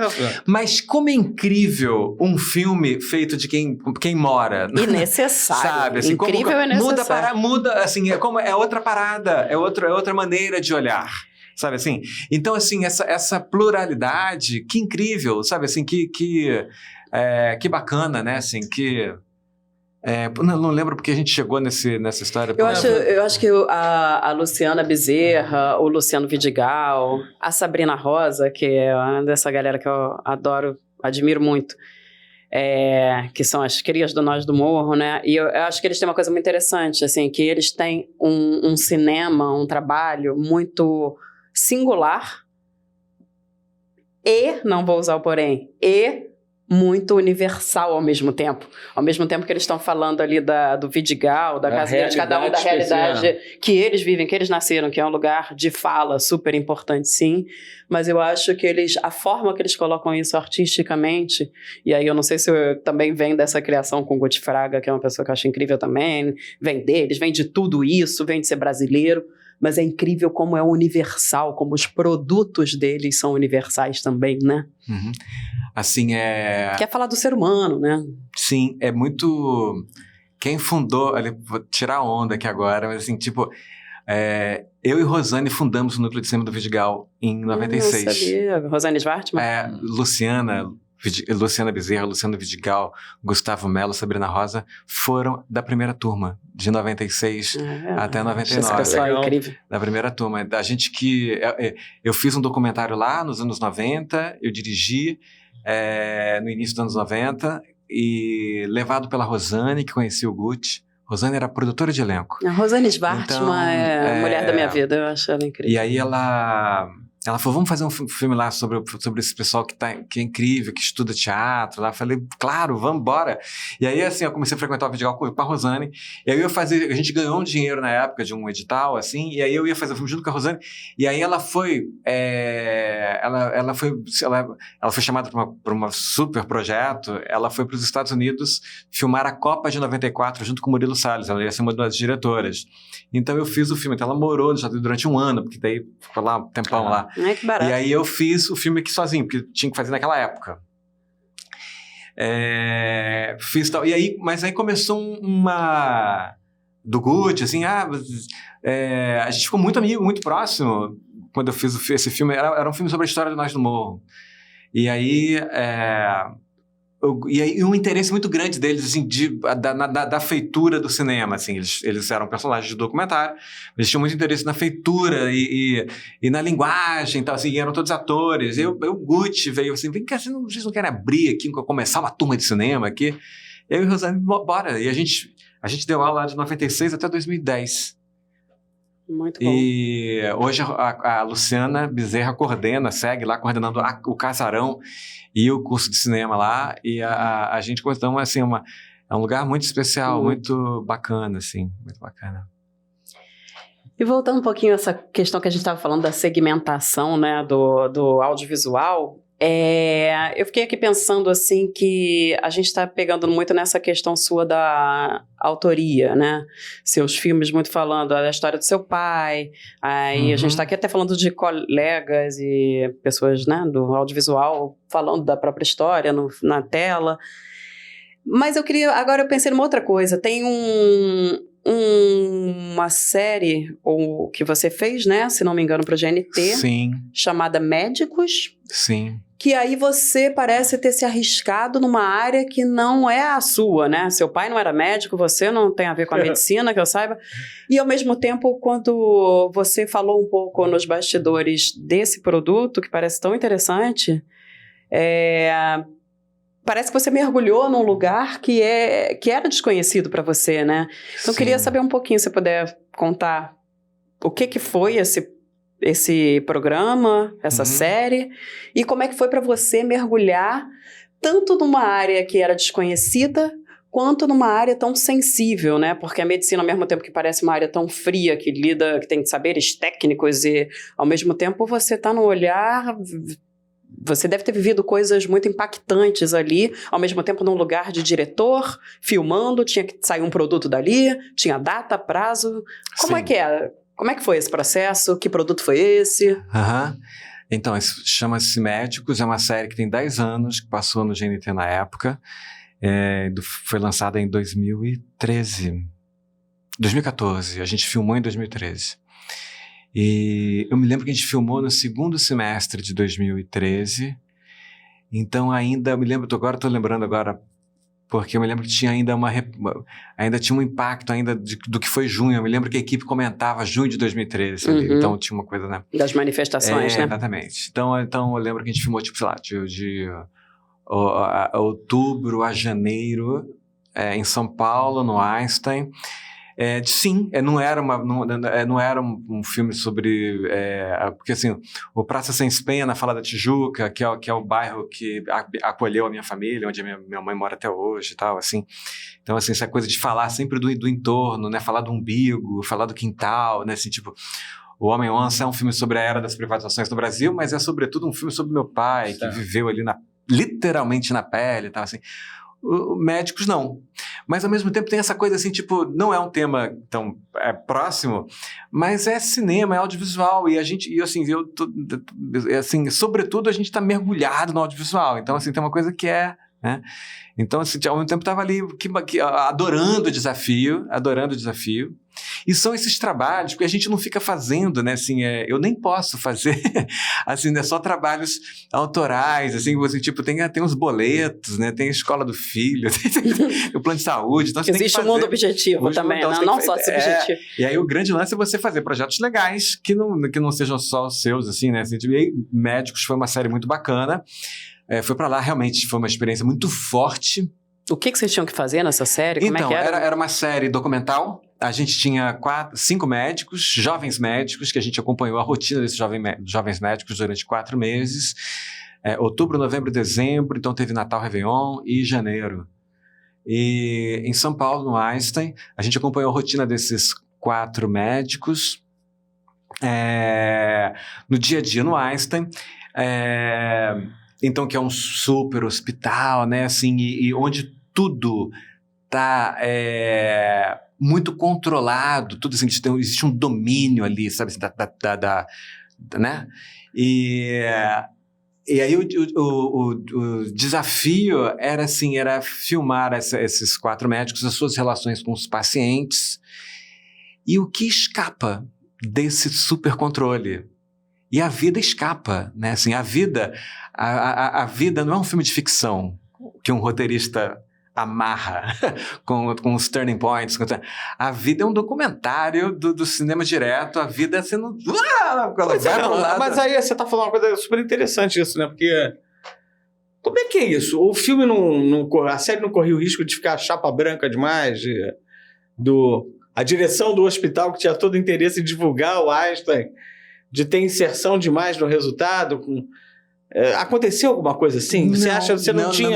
filmaço. Mas como é incrível um filme feito de quem mora. E necessário. Sabe? Assim, incrível e necessário. Muda, assim, é outra parada, é outra maneira de olhar. Sabe assim? Então, assim, essa pluralidade, que incrível, sabe assim, que bacana, né? Assim, que... não lembro porque a gente chegou nessa história. Eu acho que a Luciana Bezerra, o Luciano Vidigal, a Sabrina Rosa, que é uma dessa galera que eu adoro, admiro muito, que são as crias do Nós do Morro, né? E eu acho que eles têm uma coisa muito interessante, assim, que eles têm um cinema, um trabalho muito singular e, não vou usar o porém, muito universal ao mesmo tempo. Ao mesmo tempo que eles estão falando ali do Vidigal, da casa deles, cada um da realidade que eles vivem, que eles nasceram, que é um lugar de fala super importante, sim. Mas eu acho que a forma que eles colocam isso artisticamente, e aí eu não sei se também vem dessa criação com o Guti Fraga, que é uma pessoa que eu acho incrível também, vem deles, vem de tudo isso, vem de ser brasileiro, mas é incrível como é universal, como os produtos deles são universais também, né? Uhum. Assim, Quer falar do ser humano, né? Sim, é muito... Quem fundou... Vou tirar a onda aqui agora, mas assim, tipo... eu e Rosane fundamos o Núcleo de Cinema do Vidigal em 96. Não sabia. Rosane Svartman? Luciana Bezerra, Luciano Vidigal, Gustavo Melo, Sabrina Rosa foram da primeira turma, de 96 até 99. Esse pessoal é incrível. Da primeira turma. A gente que... Eu fiz um documentário lá nos anos 90, eu dirigi no início dos anos 90, e levado pela Rosane, que conhecia o Guti. Rosane era produtora de elenco. A Rosane Svartman é a mulher da minha vida, eu acho ela incrível. E aí ela falou, vamos fazer um filme lá sobre esse pessoal que é incrível, que estuda teatro. Lá eu falei, claro, vamos embora. E aí, assim, eu comecei a frequentar o Vidigal com a Rosane. E aí a gente ganhou um dinheiro na época de um edital, assim, e aí eu ia fazer o filme junto com a Rosane. E aí ela foi chamada para um super projeto. Ela foi para os Estados Unidos filmar a Copa de 94 junto com o Murilo Salles. Ela ia ser uma das diretoras. Então eu fiz o filme. Então ela morou no Estados Unidos durante um ano, porque daí ficou lá um tempão lá. Ai, que barato. E aí eu fiz o filme aqui sozinho, porque tinha que fazer naquela época. E aí, mas aí começou uma... Do Guti, assim, a gente ficou muito amigo, muito próximo quando eu fiz esse filme. Era um filme sobre a história do Nós do Morro. E aí... um interesse muito grande deles, assim, da feitura do cinema, assim, eles eram personagens de documentário, eles tinham muito interesse na feitura e na linguagem e tal, assim, e eram todos atores. E o Guti veio assim, vem cá, vocês não querem abrir aqui, começar uma turma de cinema aqui? E eu e o Rosane, bora. E a gente deu aula lá de 96 até 2010. Muito bom. E hoje a Luciana Bezerra segue lá coordenando o Casarão e o curso de cinema lá, e a gente, então, assim, é um lugar muito especial, muito bacana, assim, muito bacana. E voltando um pouquinho a essa questão que a gente estava falando da segmentação, né, do audiovisual, eu fiquei aqui pensando, assim, que a gente está pegando muito nessa questão sua da autoria, né? Seus filmes muito falando da história do seu pai, aí a gente está aqui até falando de colegas e pessoas, né, do audiovisual falando da própria história na tela. Mas agora eu pensei numa outra coisa, tem uma série que você fez, né, se não me engano, para o GNT. Sim. Chamada Médicos. Sim. Que aí você parece ter se arriscado numa área que não é a sua, né? Seu pai não era médico, você não tem a ver com a medicina, que eu saiba. E, ao mesmo tempo, quando você falou um pouco nos bastidores desse produto, que parece tão interessante, parece que você mergulhou num lugar que era desconhecido para você, né? Então, eu queria saber um pouquinho, se você puder contar o que foi esse esse programa, essa série, e como é que foi para você mergulhar tanto numa área que era desconhecida, quanto numa área tão sensível, né? Porque a medicina, ao mesmo tempo que parece uma área tão fria, que tem saberes técnicos e, ao mesmo tempo, você está no olhar... Você deve ter vivido coisas muito impactantes ali, ao mesmo tempo num lugar de diretor, filmando, tinha que sair um produto dali, tinha data, prazo. Como é que é? Como é que foi esse processo? Que produto foi esse? Então, chama-se Médicos, é uma série que tem 10 anos, que passou no GNT na época, foi lançada em 2014, a gente filmou em 2013. E eu me lembro que a gente filmou no segundo semestre de 2013, então ainda, estou lembrando agora, porque eu me lembro que tinha ainda ainda tinha um impacto ainda do que foi junho. Eu me lembro que a equipe comentava junho de 2013, sabe? Então tinha uma coisa, né? Das manifestações, né? Exatamente. Então eu lembro que a gente filmou, tipo, sei lá, de outubro a janeiro, em São Paulo, no Einstein. Sim, não era um filme sobre... porque assim, o Praça Sem Penha, na Fala da Tijuca, que é o bairro que acolheu a minha família, onde a minha mãe mora até hoje e tal, assim. Então, assim, essa coisa de falar sempre do entorno, né? Falar do umbigo, falar do quintal, né? Assim, tipo... O Homem-Onça é um filme sobre a era das privatizações no Brasil, mas é sobretudo um filme sobre meu pai, que viveu ali literalmente na pele e tal, assim. Médicos não, mas ao mesmo tempo tem essa coisa assim, tipo, não é um tema tão próximo, mas é cinema, é audiovisual, e sobretudo a gente está mergulhado no audiovisual, então assim, tem uma coisa que né? Então, assim, ao mesmo tempo estava ali adorando o desafio, e são esses trabalhos que a gente não fica fazendo, né, assim, eu nem posso fazer, assim, né, só trabalhos autorais, assim, você, tipo, tem uns boletos, né, tem a escola do filho, tem o plano de saúde, então existe um mundo objetivo também, então, não só subjetivo. E aí o grande lance é você fazer projetos legais que não sejam só os seus, assim, né, assim, e aí, Médicos foi uma série muito bacana. Foi pra lá, realmente foi uma experiência muito forte. O que vocês tinham que fazer nessa série? Como é que era? Era uma série documental. A gente tinha 5 médicos, jovens médicos, que a gente acompanhou a rotina desses jovens médicos durante 4 meses. Outubro, novembro, dezembro, então teve Natal, Réveillon e janeiro. E em São Paulo, no Einstein, a gente acompanhou a rotina desses 4 médicos. No dia a dia no Einstein. Então, que é um super hospital, né, assim, e onde tudo está muito controlado, tudo assim, existe um domínio ali, sabe, assim, né? E aí o desafio era filmar esses 4 médicos, as suas relações com os pacientes, e o que escapa desse super controle. E a vida escapa, né? Assim, a vida não é um filme de ficção que um roteirista amarra com os turning points. A vida é um documentário do cinema direto, a vida sendo... Mas aí você tá falando uma coisa super interessante isso, né? Porque como é que é isso? O filme a série não corria o risco de ficar chapa branca demais? A direção do hospital que tinha todo o interesse em divulgar o Einstein, de ter inserção demais no resultado? Aconteceu alguma coisa assim? Você acha que você não tinha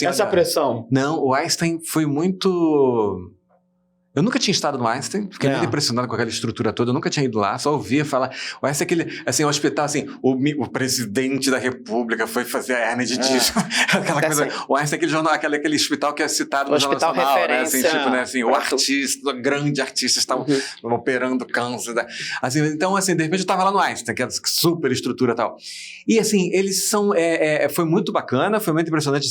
essa pressão? Não, o Einstein foi muito... Eu nunca tinha estado no Einstein, fiquei muito impressionado com aquela estrutura toda, eu nunca tinha ido lá, só ouvia falar. O Einstein é aquele, assim, o hospital, assim, o presidente da república foi fazer a hernia de disco, aquela coisa. O Einstein é aquele jornal, aquele hospital que é citado no Jornal Nacional, né, assim, tipo, né, assim, o artista, o grande artista estava operando câncer, né? Assim, então, assim, de repente eu estava lá no Einstein, que é super estrutura e tal. E, assim, eles são, foi muito bacana, foi muito impressionante,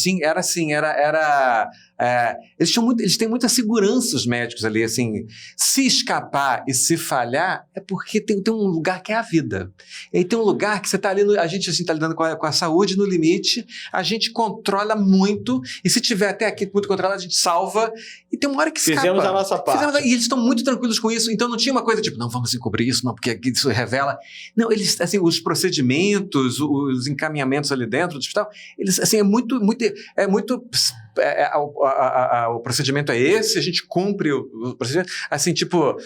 eles têm muita segurança, os médicos ali, assim, se escapar e se falhar, é porque tem um lugar que é a vida. E aí tem um lugar que você está ali, a gente assim, está lidando com a saúde no limite, a gente controla muito, e se tiver até aqui muito controlado, a gente salva, e tem uma hora que escapa. Fizemos a nossa parte. E eles estão muito tranquilos com isso, então não tinha uma coisa tipo, não, vamos encobrir isso, não, porque isso revela. Não, eles, assim, os procedimentos, os encaminhamentos ali dentro do hospital, eles, assim, o procedimento é esse, a gente cumpre o procedimento, assim, tipo,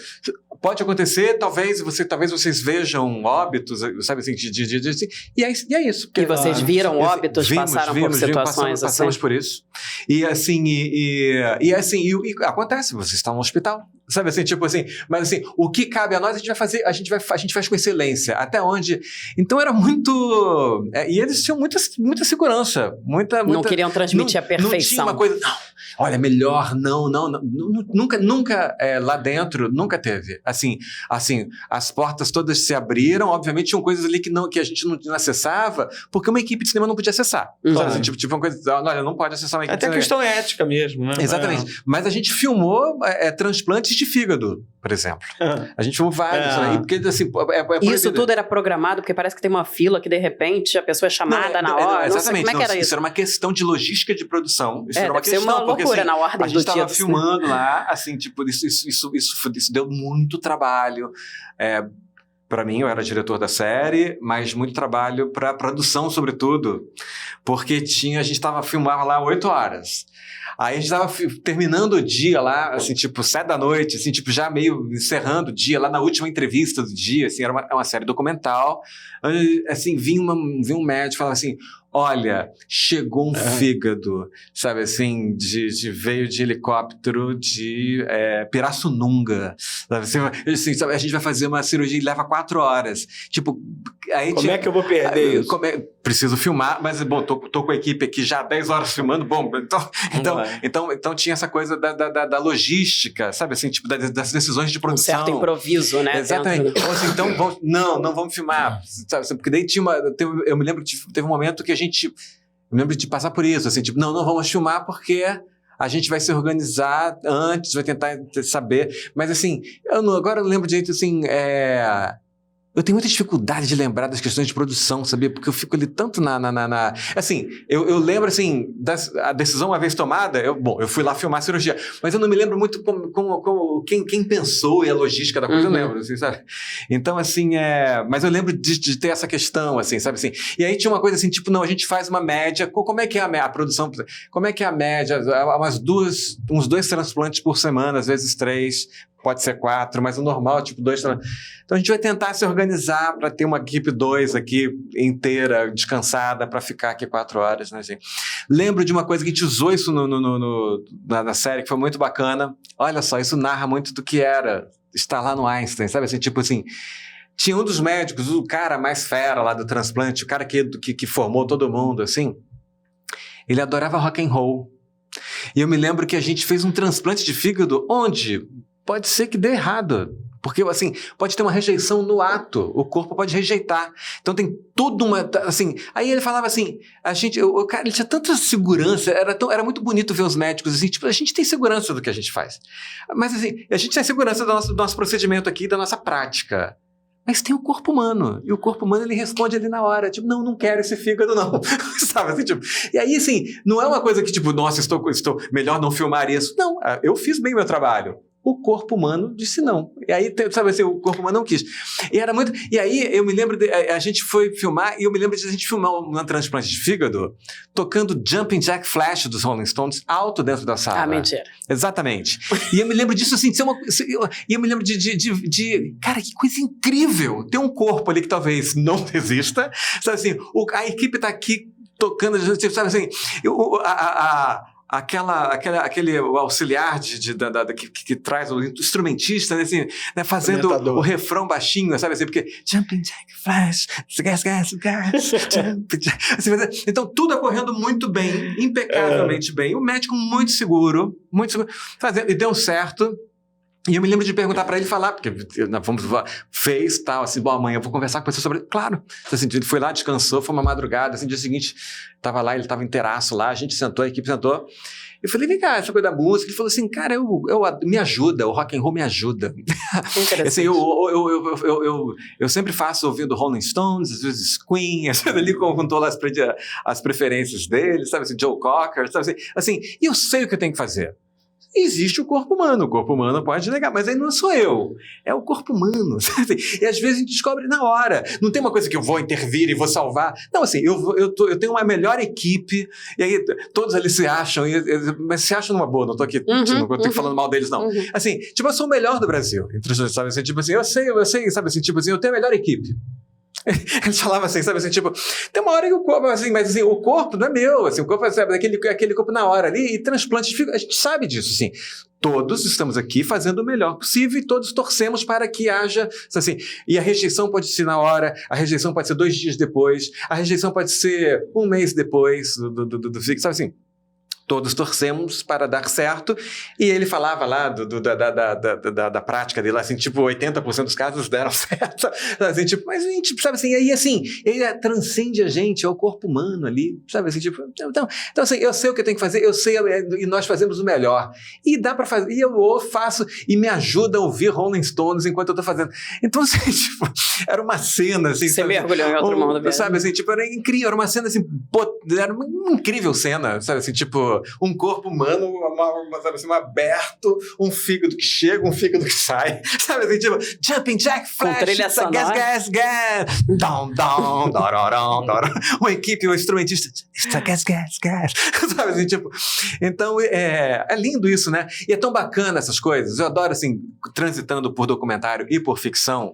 pode acontecer, talvez vocês vejam óbitos, sabe assim, assim, e é isso. E vocês viram óbitos, passaram por situações passamos assim? por isso. E assim, e acontece, vocês estão no hospital. Sabe assim, tipo assim, mas assim, o que cabe a nós, a gente faz com excelência. Até onde? Então era muito. E eles tinham muita segurança. Não queriam transmitir a perfeição. Não tinha uma coisa. Não, olha, melhor, não. Nunca lá dentro, nunca teve. Assim, as portas todas se abriram. Obviamente, tinham coisas ali que a gente não acessava, porque uma equipe de cinema não podia acessar. Sabe assim, tipo uma coisa. Olha, não pode acessar uma equipe de cinema. Até questão ética mesmo, né? Exatamente. Mas a gente filmou transplantes de fígado, por exemplo. A gente filmou vários, né? Porque, assim, isso tudo era programado, porque parece que tem uma fila que, de repente, a pessoa é chamada na hora. Exatamente. Como é que era isso? Isso era uma questão de logística de produção. Isso era uma questão, uma loucura, porque, assim, na ordem a gente estava filmando lá, assim, tipo, isso deu muito trabalho. Para mim, eu era diretor da série, mas muito trabalho para produção, sobretudo, porque a gente estava filmando lá 8 horas. Aí a gente estava terminando o dia lá, assim, tipo, 7 da noite, assim, tipo, já meio encerrando o dia, lá na última entrevista do dia, assim, era uma série documental. Assim, vinha um médico e falava assim, olha, chegou um fígado, sabe assim, veio de helicóptero de Pirassununga, sabe, sabe, a gente vai fazer uma cirurgia e leva 4 horas. Tipo, aí como é que eu vou perder isso? Preciso filmar, mas, bom, tô com a equipe aqui já há 10 horas filmando, bom, então tinha essa coisa da logística, sabe assim, tipo, das decisões de produção. Um certo improviso, né? Exatamente. Então, não vamos filmar, sabe, porque daí eu me lembro que teve um momento que eu me lembro de passar por isso, assim, tipo, não vamos filmar porque a gente vai se organizar antes, vai tentar saber, mas assim, agora eu lembro direito, assim, eu tenho muita dificuldade de lembrar das questões de produção, sabia? Porque eu fico ali tanto Assim, eu lembro, assim, a decisão uma vez tomada, eu fui lá filmar a cirurgia, mas eu não me lembro muito quem pensou e a logística da coisa, eu lembro, assim, sabe? Então, assim, mas eu lembro de ter essa questão, assim, sabe assim? E aí tinha uma coisa assim, tipo, não, a gente faz uma média, como é que é a produção? Como é que é a média? Uns 2 transplantes por semana, às vezes 3, pode ser 4, mas o normal, tipo, 2. Então a gente vai tentar se organizar para ter uma equipe 2 aqui inteira, descansada, para ficar aqui 4 horas, né, gente? Lembro de uma coisa que a gente usou isso na série, que foi muito bacana. Olha só, isso narra muito do que era estar lá no Einstein, sabe? Assim, tipo assim, tinha um dos médicos, o cara mais fera lá do transplante, o cara que formou todo mundo, assim, ele adorava rock and roll. E eu me lembro que a gente fez um transplante de fígado onde pode ser que dê errado, porque assim, pode ter uma rejeição no ato, o corpo pode rejeitar, então tem toda uma, assim, aí ele falava assim, o cara, ele tinha tanta segurança, era muito bonito ver os médicos assim, tipo, a gente tem segurança do que a gente faz, mas assim, a gente tem segurança do nosso procedimento aqui, da nossa prática, mas tem o corpo humano, e o corpo humano ele responde ali na hora, tipo, não quero esse fígado não, sabe assim, tipo, e aí assim, não é uma coisa que tipo, nossa, estou melhor não filmar isso, não, eu fiz bem meu trabalho. O corpo humano disse não. E aí, sabe assim, o corpo humano não quis. E era muito... E aí, eu me lembro... a gente foi filmar, e eu me lembro de a gente filmar um transplante de fígado tocando Jumping Jack Flash dos Rolling Stones alto dentro da sala. Ah, mentira. Exatamente. E eu me lembro disso, assim, de ser uma... E eu me lembro de... Cara, que coisa incrível! Ter um corpo ali que talvez não resista. Sabe assim, a equipe tá aqui tocando, sabe assim... Aquele auxiliar que traz o instrumentista, né, assim, né, fazendo o refrão baixinho, sabe assim, porque Jumping Jack Flash, gas, jumping Jack. Assim, então tudo ocorrendo muito bem, impecavelmente bem, o médico muito seguro, fazendo, e deu certo. E eu me lembro de perguntar para ele falar, porque fez tal, assim, bom, amanhã eu vou conversar com você sobre... Claro, assim, ele foi lá, descansou, foi uma madrugada, assim, dia seguinte, tava lá, ele tava inteiraço lá, a gente sentou, a equipe sentou. Eu falei, vem cá, essa coisa da música. Ele falou assim, cara, me ajuda, o rock and roll me ajuda. Assim, eu sempre faço ouvindo Rolling Stones, às vezes Queen, ali contou lá as preferências dele, sabe assim, Joe Cocker, sabe assim, e eu sei o que eu tenho que fazer. existe o corpo humano pode negar, mas aí não sou eu, é o corpo humano, sabe? E às vezes a gente descobre na hora, não tem uma coisa que eu vou intervir e vou salvar, não, assim, eu tenho uma melhor equipe, e aí todos ali se acham, mas se acham numa boa, não tô aqui falando mal deles, não. Assim, tipo, eu sou o melhor do Brasil, sabe assim, tipo assim, eu sei, sabe assim, tipo assim, eu tenho a melhor equipe. Eles falavam assim, sabe assim, tipo, tem uma hora que o corpo, assim, mas assim, o corpo não é meu, assim, o corpo é, sabe, aquele corpo na hora ali, e transplante, a gente sabe disso, assim, todos estamos aqui fazendo o melhor possível e todos torcemos para que haja, assim, e a rejeição pode ser na hora, a rejeição pode ser 2 dias depois, a rejeição pode ser 1 mês depois, sabe assim, todos torcemos para dar certo, e ele falava lá da prática dele, assim, tipo, 80% dos casos deram certo, assim, tipo, mas a gente, sabe assim, aí assim, ele transcende a gente, é o corpo humano ali, sabe assim, tipo, então assim, eu sei o que eu tenho que fazer, eu sei, e nós fazemos o melhor, e dá para fazer, e eu faço, e me ajuda a ouvir Rolling Stones enquanto eu tô fazendo, então assim, tipo, era uma cena, assim, você mergulhou em outro mundo mesmo. Sabe assim, tipo, era incrível, era uma cena assim, era uma incrível cena, sabe assim, tipo, um corpo humano, sabe assim, aberto, um fígado que chega, um fígado que sai, sabe assim, tipo, jumping jack flash, com trilha sonora, gas, down, dororão, uma equipe, um instrumentista, gas, sabe assim, tipo, então é lindo isso, né, e é tão bacana essas coisas, eu adoro assim, transitando por documentário e por ficção,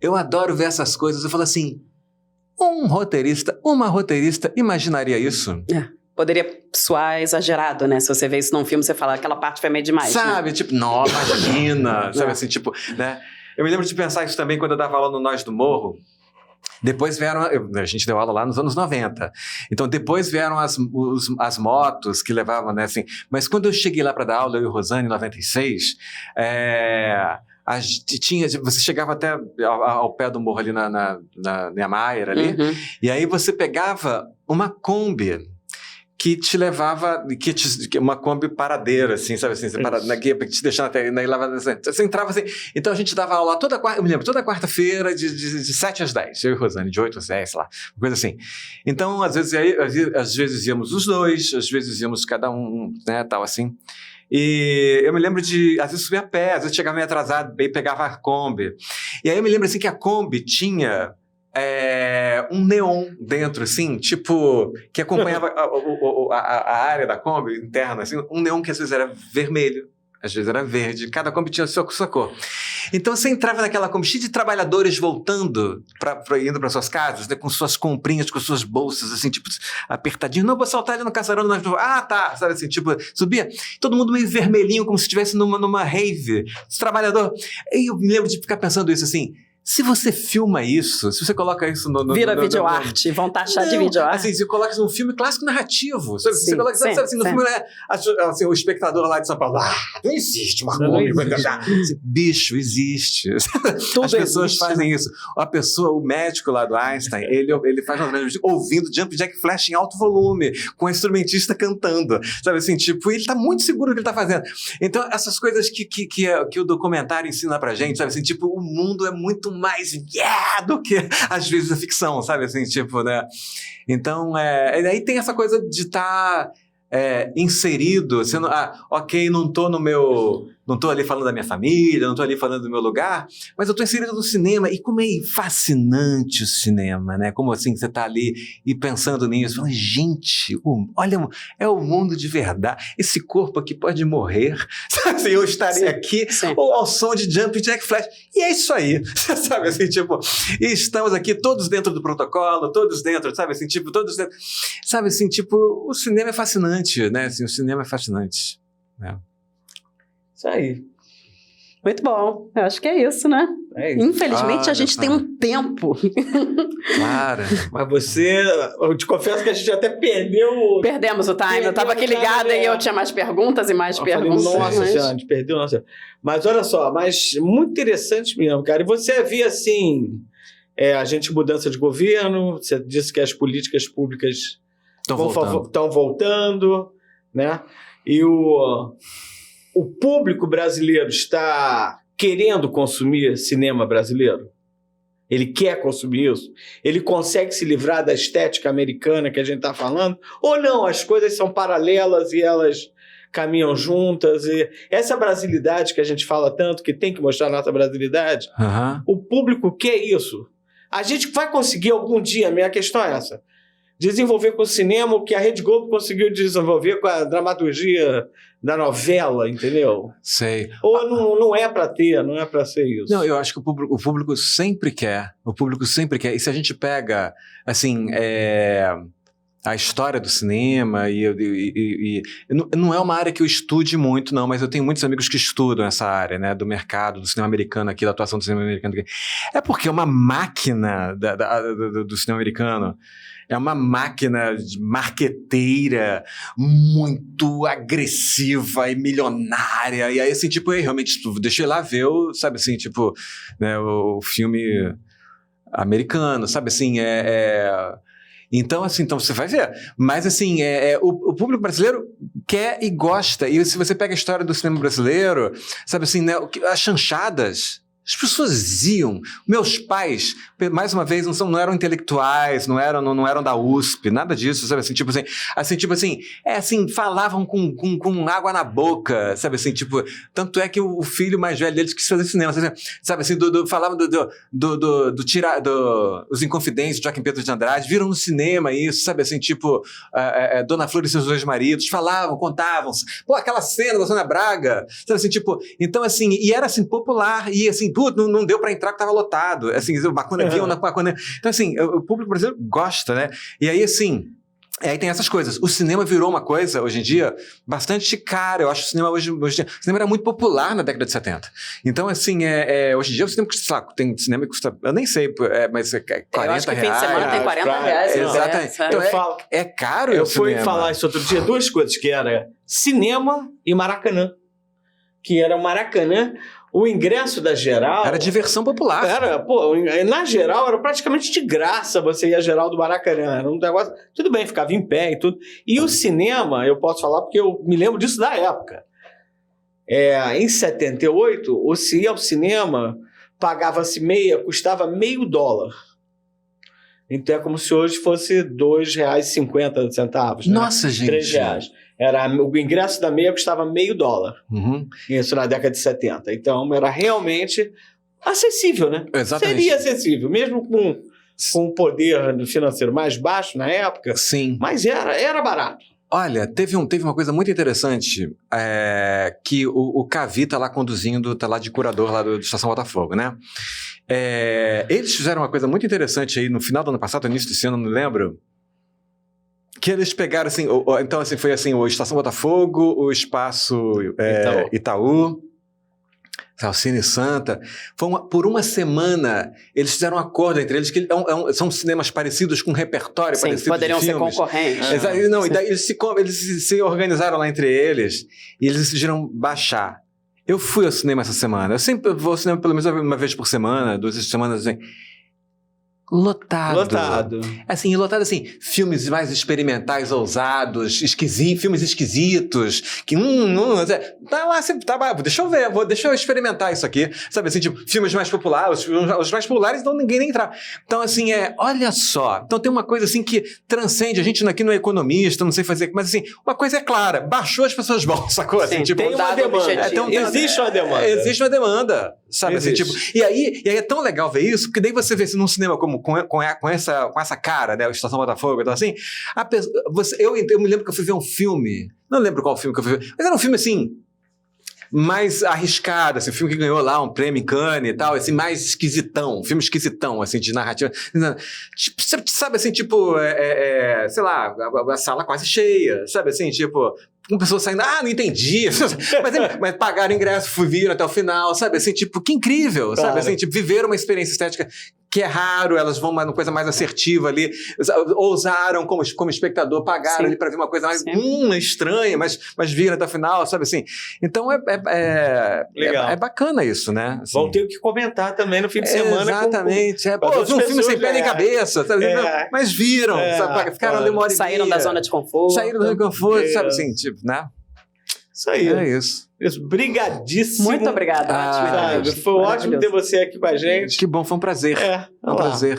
eu adoro ver essas coisas, eu falo assim, uma roteirista imaginaria isso? Poderia soar exagerado, né? Se você vê isso num filme, você fala, aquela parte foi meio demais. Sabe, né? tipo, não, imagina, sabe assim, tipo, né? Eu me lembro de pensar isso também quando eu dava aula no Nós do Morro. Depois vieram, a gente deu aula lá nos anos 90, então depois vieram as motos que levavam, né, assim, mas quando eu cheguei lá para dar aula, eu e o Rosane, em 96, você chegava até ao pé do morro ali na Niemeyer ali, e aí você pegava uma Kombi, que te levava, uma Kombi paradeira, assim, sabe assim, que te deixando até, você entrava assim, então a gente dava aula eu me lembro, toda quarta-feira, de 7 às 10, eu e Rosane, de 8 às 10, sei lá, uma coisa assim. Então, às vezes íamos os dois, às vezes íamos cada um, né, tal assim. E eu me lembro de, às vezes subir a pé, às vezes chegava meio atrasado, aí pegava a Kombi. E aí eu me lembro assim que a Kombi tinha um neon dentro, assim, tipo, que acompanhava a área da Kombi interna, assim, um neon que às vezes era vermelho, às vezes era verde, cada Kombi tinha a sua cor. Então você entrava naquela Kombi cheia de trabalhadores voltando, indo para suas casas, né, com suas comprinhas, com suas bolsas, assim, tipo, apertadinho, não vou saltar ali no Casarão, tá, sabe assim, tipo, subia, todo mundo meio vermelhinho, como se estivesse numa rave, os trabalhadores. E eu me lembro de ficar pensando isso, assim, se você filma isso, se você coloca isso vira videoarte, vão taxar de videoarte. Assim, você coloca isso num filme clássico narrativo. Sabe? Sim, você coloca sim, assim, no filme, assim, o espectador lá de São Paulo, não existe uma Kombi. Bicho, existe. Tudo as pessoas existe, fazem isso. O médico lá do Einstein, ele faz uma ouvindo Jump Jack Flash em alto volume, com a instrumentista cantando. Sabe assim, tipo, ele tá muito seguro do que ele tá fazendo. Então, essas coisas que o documentário ensina pra gente, sabe assim, tipo, o mundo é muito mais do que às vezes a ficção, sabe assim, tipo, né? Então, aí tem essa coisa de estar inserido, sendo, ok, não tô ali falando da minha família, não tô ali falando do meu lugar, mas eu tô inserido no cinema, e como é fascinante o cinema, né? Como assim, você tá ali e pensando nisso, falando, gente, olha, é o mundo de verdade, esse corpo aqui pode morrer, sabe? Eu estarei aqui, ou ao som de Jump Jack Flash, e é isso aí, sabe assim, tipo, e estamos aqui todos dentro do protocolo, todos dentro, sabe assim, tipo, todos dentro, sabe assim, tipo, o cinema é fascinante, né? Assim, o cinema é fascinante, né? Isso aí. Muito bom. Eu acho que é isso, né? Infelizmente, a gente tem um tempo. Claro. Mas eu te confesso que a gente até perdeu... Perdemos o time. Eu estava aqui ligada e eu tinha mais perguntas e mais perguntas. Nossa senhora, a gente perdeu. Mas olha só, muito interessante mesmo, cara. E você via, assim, a gente mudança de governo, você disse que as políticas públicas estão voltando, né? E o público brasileiro está querendo consumir cinema brasileiro? Ele quer consumir isso? Ele consegue se livrar da estética americana que a gente está falando? Ou não, as coisas são paralelas e elas caminham juntas. E essa brasilidade que a gente fala tanto, que tem que mostrar a nossa brasilidade, o público quer isso. A gente vai conseguir algum dia, a minha questão é essa, desenvolver com o cinema o que a Rede Globo conseguiu desenvolver com a dramaturgia da novela, entendeu? Sei. Ou não é para ter, não é para ser isso. Não, eu acho que o público sempre quer. O público sempre quer. E se a gente pega, assim, a história do cinema e não é uma área que eu estude muito, não, mas eu tenho muitos amigos que estudam essa área, né, do mercado, do cinema americano aqui, da atuação do cinema americano aqui. É porque é uma máquina do cinema americano. É uma máquina marqueteira muito agressiva e milionária. E aí, assim, tipo, eu realmente deixei lá ver sabe assim, tipo, né, o filme americano, sabe assim, Então, assim, então você vai ver. Mas, assim, o público brasileiro quer e gosta. E se você pega a história do cinema brasileiro, sabe assim, né, as chanchadas... As pessoas iam. Meus pais, mais uma vez, não eram intelectuais, não eram da USP, nada disso, sabe assim, falavam com água na boca, sabe assim, tipo, tanto é que o filho mais velho deles quis fazer cinema, sabe assim, falavam Os Inconfidentes, de Joaquim Pedro de Andrade, viram no cinema isso, sabe assim, tipo, Dona Flor e seus dois maridos, falavam, contavam, pô, aquela cena da Sônia Braga, sabe assim, tipo, então assim, e era assim, popular, e assim, não deu pra entrar porque tava lotado. Assim, o Bacuna aqui, o Bacuna... Então, assim, o público brasileiro gosta, né? E aí, assim... Aí tem essas coisas. O cinema virou uma coisa, hoje em dia, bastante cara. Eu acho que o cinema hoje em dia... O cinema era muito popular na década de 70. Então, assim, hoje em dia o cinema custa, sabe, tem cinema que custa... Eu nem sei, mas é 40 reais. Eu acho que fim de semana tem 40 reais. Exatamente. Então, é caro. Eu fui falar isso outro dia, duas coisas, que era cinema e Maracanã. Que era o Maracanã... O ingresso da geral... Era diversão popular. Na geral era praticamente de graça você ir à geral do Maracanã. Era um negócio... Tudo bem, ficava em pé e tudo. E o cinema, eu posso falar porque eu me lembro disso da época. Em 78, se ia ao cinema, pagava-se custava $0,50. Então é como se hoje fosse R$2,50. Né? Nossa, gente! R$3. O ingresso da meia custava $0,50. Uhum. Isso na década de 70. Então era realmente acessível, né? Exatamente. Seria acessível, mesmo com um poder financeiro mais baixo na época. Sim. Mas era barato. Olha, teve uma coisa muito interessante, que o Cavi tá lá conduzindo, tá lá de curador lá do Estação Botafogo, né? Eles fizeram uma coisa muito interessante aí no final do ano passado, no início desse ano, não lembro, que eles pegaram assim, então assim, foi assim, o Estação Botafogo, o Espaço Itaú, o Cine Santa, por uma semana eles fizeram um acordo entre eles que são cinemas parecidos com repertório parecido poderiam de filmes. ser concorrentes. Não, e daí eles se organizaram lá entre eles e eles decidiram baixar. Eu fui ao cinema essa semana, eu sempre vou ao cinema pelo menos uma vez por semana, 2 semanas assim. Lotado. Assim, lotado assim, filmes mais experimentais, ousados, filmes esquisitos, que tá lá, deixa eu experimentar isso aqui, sabe assim, tipo, filmes mais populares, os mais populares não ninguém nem entrar. Então assim, olha só, então tem uma coisa assim que transcende, a gente aqui não é economista, não sei fazer, mas assim, uma coisa é clara, baixou, as pessoas vão, sacou? Assim, tipo, tem uma demanda, existe uma demanda. Existe uma demanda, sabe assim, tipo, e aí é tão legal ver isso, porque daí você vê assim, num cinema como com essa cara, né, o Estação Botafogo, então assim, eu me lembro que eu fui ver um filme, não lembro qual filme que eu fui ver, mas era um filme assim, mais arriscado, assim, um filme que ganhou lá um prêmio em Cannes e tal, assim, mais esquisitão, filme esquisitão, assim, de narrativa, tipo, sabe assim, tipo, sei lá, a sala quase cheia, sabe assim, tipo, uma pessoa saindo, não entendi, mas pagaram ingresso, viram até o final, sabe assim, tipo, que incrível, claro. Sabe assim, tipo, viveram uma experiência estética que é raro, elas vão uma coisa mais assertiva ali, ousaram como espectador, pagaram ali para ver uma coisa mais estranha, mas viram até o final, sabe assim, então legal. É bacana isso, né? Assim. Vão ter que comentar também no fim de semana. Exatamente, um filme sem pé nem cabeça, sabe? Mas viram, sabe? Ficaram ali uma hora e meia. Saíram da zona de conforto. Sabe assim, tipo, né? Isso aí. É isso. Brigadíssimo. Muito obrigada. Foi ótimo ter você aqui com a gente. Que bom, foi um prazer. Um prazer.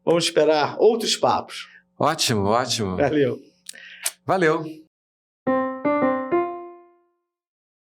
Vamos esperar outros papos. Ótimo. Valeu.